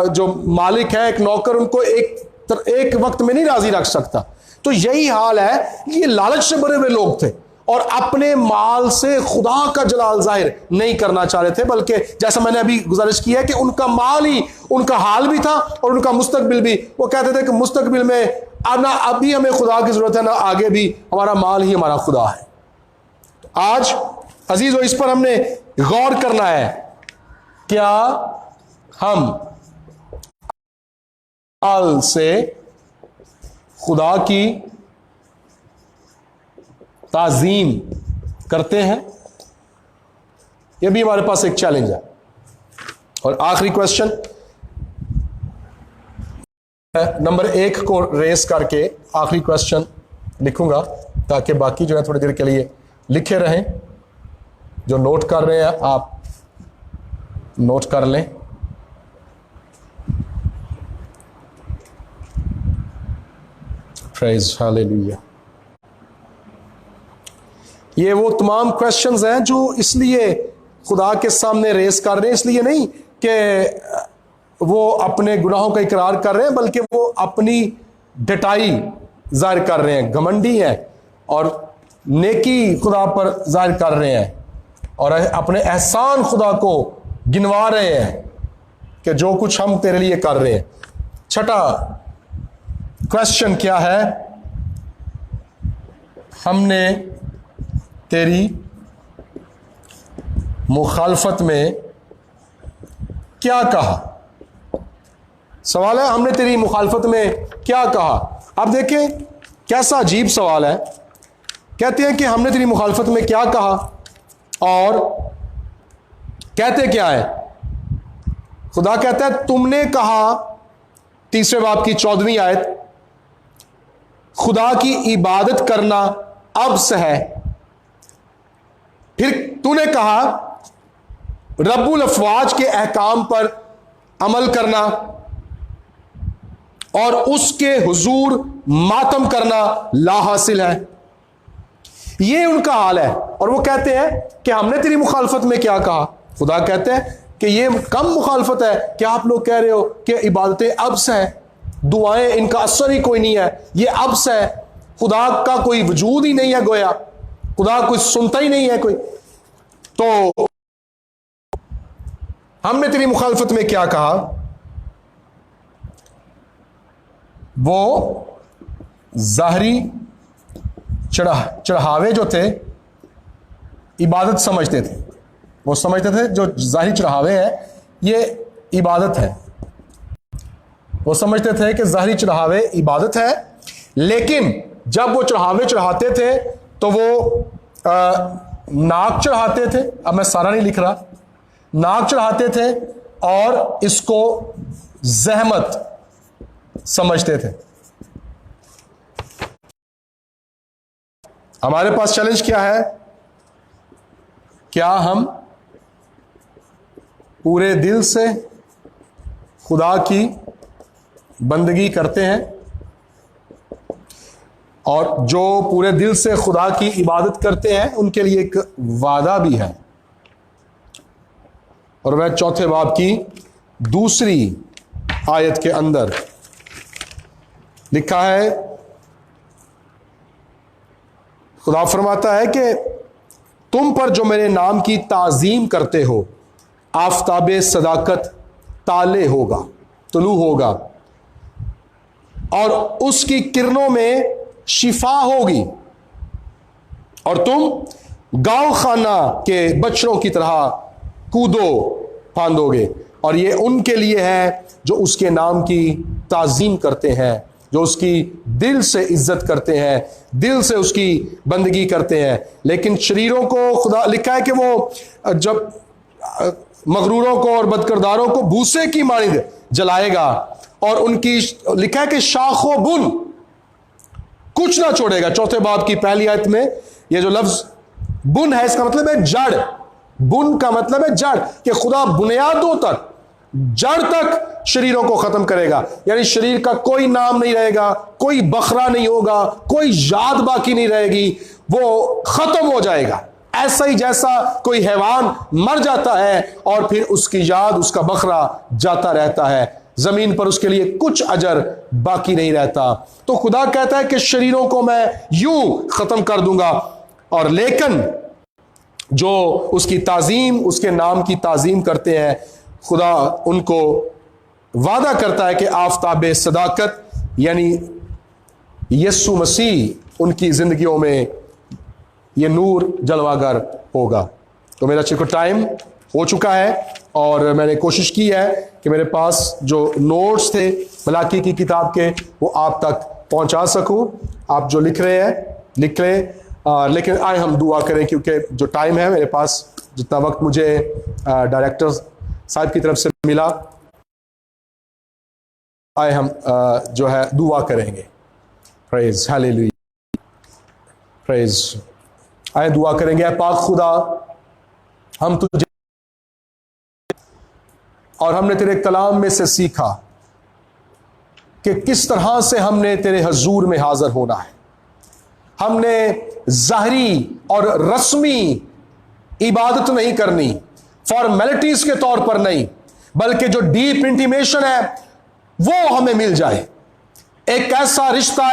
जो मालिक है, एक नौकर, उनको एक वक्त में नहीं राजी रख सकता। तो यही हाल है, ये लालच से भरे हुए लोग थे और अपने माल से खुदा का जलाल जाहिर नहीं करना चाह रहे थे, बल्कि जैसा मैंने अभी गुजारिश की है कि उनका माल ही उनका हाल भी था और उनका मुस्तकबिल भी। वो कहते थे कि मुस्तकबिल में ना अभी हमें खुदा की जरूरत है, ना आगे भी, हमारा माल ही हमारा खुदा है। तो आज अजीजों, इस पर हमने गौर करना है। क्या हम माल से खुदा की ताजीम करते हैं? यह भी हमारे पास एक चैलेंज है। और आखिरी क्वेश्चन नंबर 1 को रेस करके आखिरी क्वेश्चन लिखूंगा ताकि बाकी जो है थोड़ी देर के लिए लिखे रहें। जो नोट कर रहे हैं आप नोट कर लें। Praise hallelujah. ये वो तमाम क्वेश्चंस हैं जो इसलिए खुदा के सामने रेस कर रहे हैं, इसलिए नहीं कि वो अपने गुनाहों का इकरार कर रहे हैं, बल्कि वो अपनी डटाई जाहिर कर रहे हैं, घमंडी हैं और नेकी खुदा पर जाहिर कर रहे हैं और अपने एहसान खुदा को गिनवा रहे हैं कि जो कुछ हम तेरे लिए कर रहे हैं। छठा क्वेश्चन क्या है? हमने तेरी मुखालफत में क्या कहा? सवाल है, हमने तेरी मुखालफत में क्या कहा? अब देखें कैसा अजीब सवाल है। कहते हैं कि हमने तेरी मुखालफत में क्या कहा, और कहते क्या है? खुदा कहता है तुमने कहा, तीसरे बाब की 14वीं आयत, खुदा की इबादत करना अब्स है। फिर तूने कहा रब्बुल अफवाज के अहकाम पर अमल करना और उसके हुजूर मातम करना ला हासिल है। ये उनका हाल है और वो कहते हैं कि हमने तेरी मुखालफत में क्या कहा। खुदा कहते हैं कि ये कम मुखालफत है कि आप लोग कह रहे हो कि इबादतें अब्स हैं, दुआएं इनका असर ही कोई नहीं है, ये अब्स है, खुदा का कोई वजूद ही नहीं है, गोया खुदा कोई सुनता ही नहीं है कोई। तो हमने तेरी मुखालफत में क्या कहा? वो जाहरी चढ़ावे जो थे इबादत समझते थे। वो समझते थे जो जाहिर चढ़ावे है ये इबादत है। वो समझते थे कि जाहिर चढ़ावे इबादत है, लेकिन जब वो चढ़ावे चढ़ाते थे तो वो नाक चढ़ाते थे। अब मैं सारा नहीं लिख रहा। नाक चढ़ाते थे और इसको जहमत समझते थे। हमारे पास चैलेंज क्या है? क्या हम पूरे दिल से खुदा की बंदगी करते हैं? और जो पूरे दिल से खुदा की इबादत करते हैं उनके लिए एक वादा भी है, और वह चौथे बाब की दूसरी आयत के अंदर लिखा है। खुदा फरमाता है कि तुम पर जो मेरे नाम की ताजीम करते हो आफताबे सदाकत ताले होगा, तुलू होगा, और उसकी किरणों में शिफा होगी, और तुम गांव खाना के बच्चों की तरह कूदो फांदोगे। और ये उनके लिए है जो उसके नाम की ताजीम करते हैं, जो उसकी दिल से इज्जत करते हैं, दिल से उसकी बंदगी करते हैं। लेकिन शरीरों को खुदा लिखा है कि वो जब मगरूरों को और बदकिरदारों को भूसे की मानिंद जलाएगा, और उनकी लिखा है कि शाखों बुन कुछ ना छोड़ेगा। चौथे बाब की पहली आयत में ये जो लफ्ज बुन है, इसका मतलब है जड़। बुन का मतलब है जड़, कि खुदा बुनियादों तक, जड़ तक शरीरों को खत्म करेगा। यानी शरीर का कोई नाम नहीं रहेगा, कोई बखरा नहीं होगा, कोई याद बाकी नहीं रहेगी, वो खत्म हो जाएगा। ऐसा ही जैसा कोई हैवान मर जाता है और फिर उसकी याद, उसका बखरा जाता रहता है, जमीन पर उसके लिए कुछ अजर बाकी नहीं रहता। तो खुदा कहता है कि शरीरों को मैं यूं खत्म कर दूंगा, और लेकिन जो उसकी ताजीम, उसके नाम की ताजीम करते हैं, खुदा उनको वादा करता है कि आफताबे सदाकत यानी यीशु मसीह उनकी जिंदगियों में ये नूर जलवागर होगा। तो मेरा चिको टाइम हो चुका है और मैंने कोशिश की है कि मेरे पास जो नोट्स थे मलाकी की किताब के वो आप तक पहुंचा सकूं। आप जो लिख रहे हैं लिख लें, लेकिन आए हम दुआ करें, क्योंकि जो टाइम है मेरे पास, जितना वक्त मुझे डायरेक्टर साहब की तरफ से मिला, आए हम जो है दुआ करेंगे। Praise hallelujah, praise. आए दुआ करेंगे। पाक खुदा, हम तुझे और हमने तेरे कलाम में से सीखा कि किस तरह से हमने तेरे हजूर में हाजिर होना है। हमने ज़ाहरी और रस्मी इबादत नहीं करनी, फॉर्मेलिटीज के तौर पर नहीं, बल्कि जो डीप इंटीमेशन है वो हमें मिल जाए। एक ऐसा रिश्ता,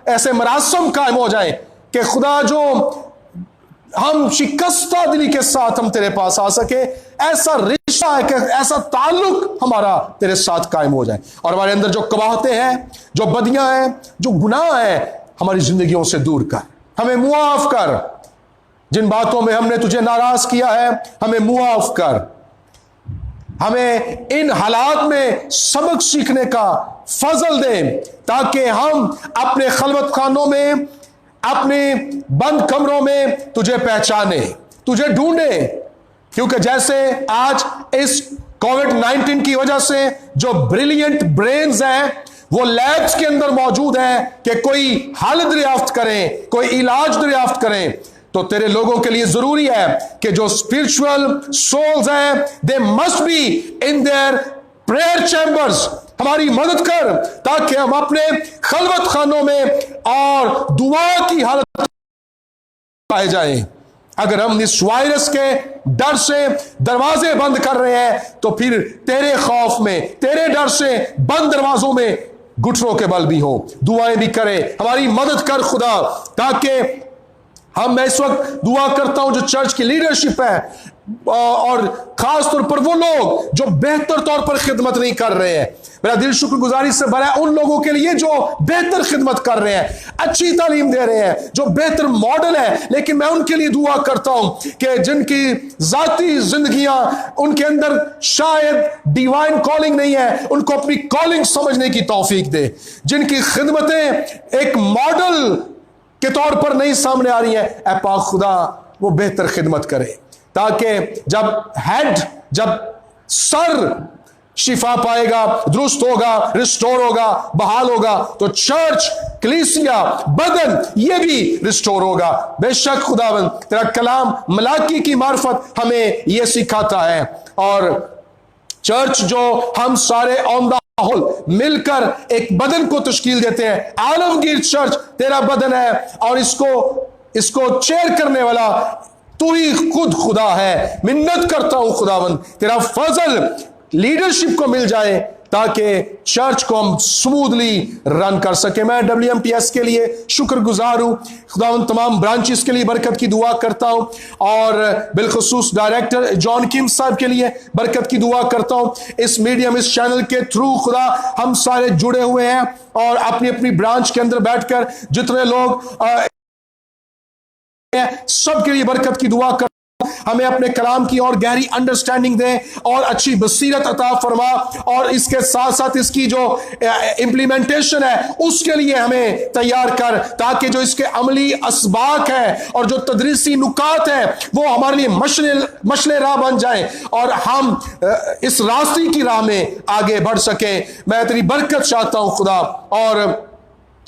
ऐसे मरासम कायम हो जाए कि खुदा जो हम शिकस्ता दिली के साथ हम तेरे पास आ सके, ऐसा रिश्ता है कि ऐसा ताल्लुक हमारा तेरे साथ कायम हो जाए और हमारे अंदर जो कबाहतें हैं, जो बदियां हैं, जो गुनाह है, हमारी जिंदगियों से दूर कर। हमें मुआफ कर, जिन बातों में हमने तुझे नाराज किया है हमें मुआफ कर। हमें इन हालात में सबक सीखने का फजल दे ताकि हम अपने खलवत खानों में, अपने बंद कमरों में तुझे पहचाने, तुझे ढूंढे। क्योंकि जैसे आज इस कोविड-19 की वजह से जो ब्रिलियंट ब्रेन्स हैं वो लैब्स के अंदर मौजूद हैं कि कोई हल दरियाफ्त करें, कोई इलाज दरियाफ्त करें, तो तेरे लोगों के लिए जरूरी है कि जो स्पिरिचुअल सोल्स हैं they must be in their prayer chambers. हमारी मदद कर ताकि हम अपने खलवत खानों में और दुआ की हालत पाए जाएं। अगर हम इस वायरस के डर से दरवाजे बंद कर रहे हैं तो फिर तेरे खौफ में, तेरे डर से बंद दरवाजों में घुटनों के बल भी हो, दुआएं भी करें। हमारी मदद कर खुदा, ताकि मैं इस वक्त दुआ करता हूं जो चर्च की लीडरशिप है और खास तौर पर वो लोग जो बेहतर तौर पर खिदमत नहीं कर रहे हैं, मेरा दिल शुक्रगुजारी से भरा है उन लोगों के लिए जो बेहतर खिदमत कर रहे हैं, अच्छी तालीम दे रहे हैं, जो बेहतर मॉडल है। लेकिन मैं उनके लिए दुआ करता हूं कि जिनकी जाती जिंदगियां, उनके अंदर शायद डिवाइन कॉलिंग नहीं है, उनको अपनी कॉलिंग समझने की तौफीक दे। जिनकी खिदमतें एक मॉडल के तौर पर नहीं सामने आ रही है, ऐ पाक खुदा वो बेहतर खिदमत करे, ताकि जब सर शिफा पाएगा, दुरुस्त होगा, रिस्टोर होगा, बहाल होगा, तो चर्च, कलीसिया, बदन ये भी रिस्टोर होगा। बेशक खुदावंद तेरा कलाम मलाकी की मार्फत हमें यह सिखाता है और चर्च जो हम सारे ऑन द होल मिलकर एक बदन को तश्कील देते हैं। आलमगीर चर्च तेरा बदन है और इसको चेयर करने वाला तू ही खुद खुदा है। मिन्नत करता हूं खुदावंद तेरा फजल लीडरशिप को मिल जाए ताकि चर्च को हम स्मूथली रन कर सके। मैं WMTS के लिए शुक्रगुजार हूं खुदावंद, तमाम ब्रांचेस के लिए बरकत की दुआ करता हूं और बिलखुसूस डायरेक्टर जॉन किम साहब के लिए बरकत की दुआ करता हूं। इस मीडियम, इस चैनल के थ्रू खुदा हम सारे जुड़े हुए हैं और अपनी अपनी ब्रांच के अंदर बैठकर जितने लोग सबके लिए बरकत की दुआ कर, हमें अपने कलाम की और गहरी अंडरस्टैंडिंग दे और अच्छी बसीरत अता फरमा और इसके साथ साथ इसकी जो इंप्लीमेंटेशन है उसके लिए हमें तैयार कर, ताकि जो इसके अमली असबाक है और जो तदरीसी नुकात है वो हमारे लिए मशले राह बन जाए और हम इस रास्ते की राह में आगे बढ़ सके। मैं तेरी बरकत चाहता हूं खुदा, और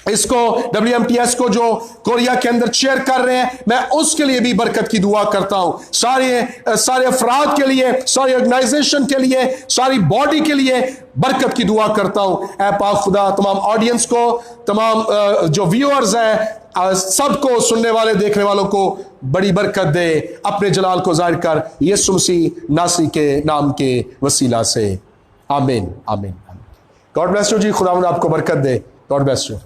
इसको WMTS को जो कोरिया के अंदर चेयर कर रहे हैं मैं उसके लिए भी बरकत की दुआ करता हूं। सारे अफराद के लिए, सारी ऑर्गेनाइजेशन के लिए, सारी बॉडी के लिए बरकत की दुआ करता हूं। ऐ पाक खुदा तमाम ऑडियंस को, तमाम जो व्यूअर्स हैं, सबको, सुनने वाले देखने वालों को बड़ी बरकत दे, अपने जलाल को जाहिर कर, यीशु मसीह नासी के नाम के वसीला से। आमीन आमीन। गॉड ब्लेस यू जी, खुदा आपको बरकत दे। God bless you.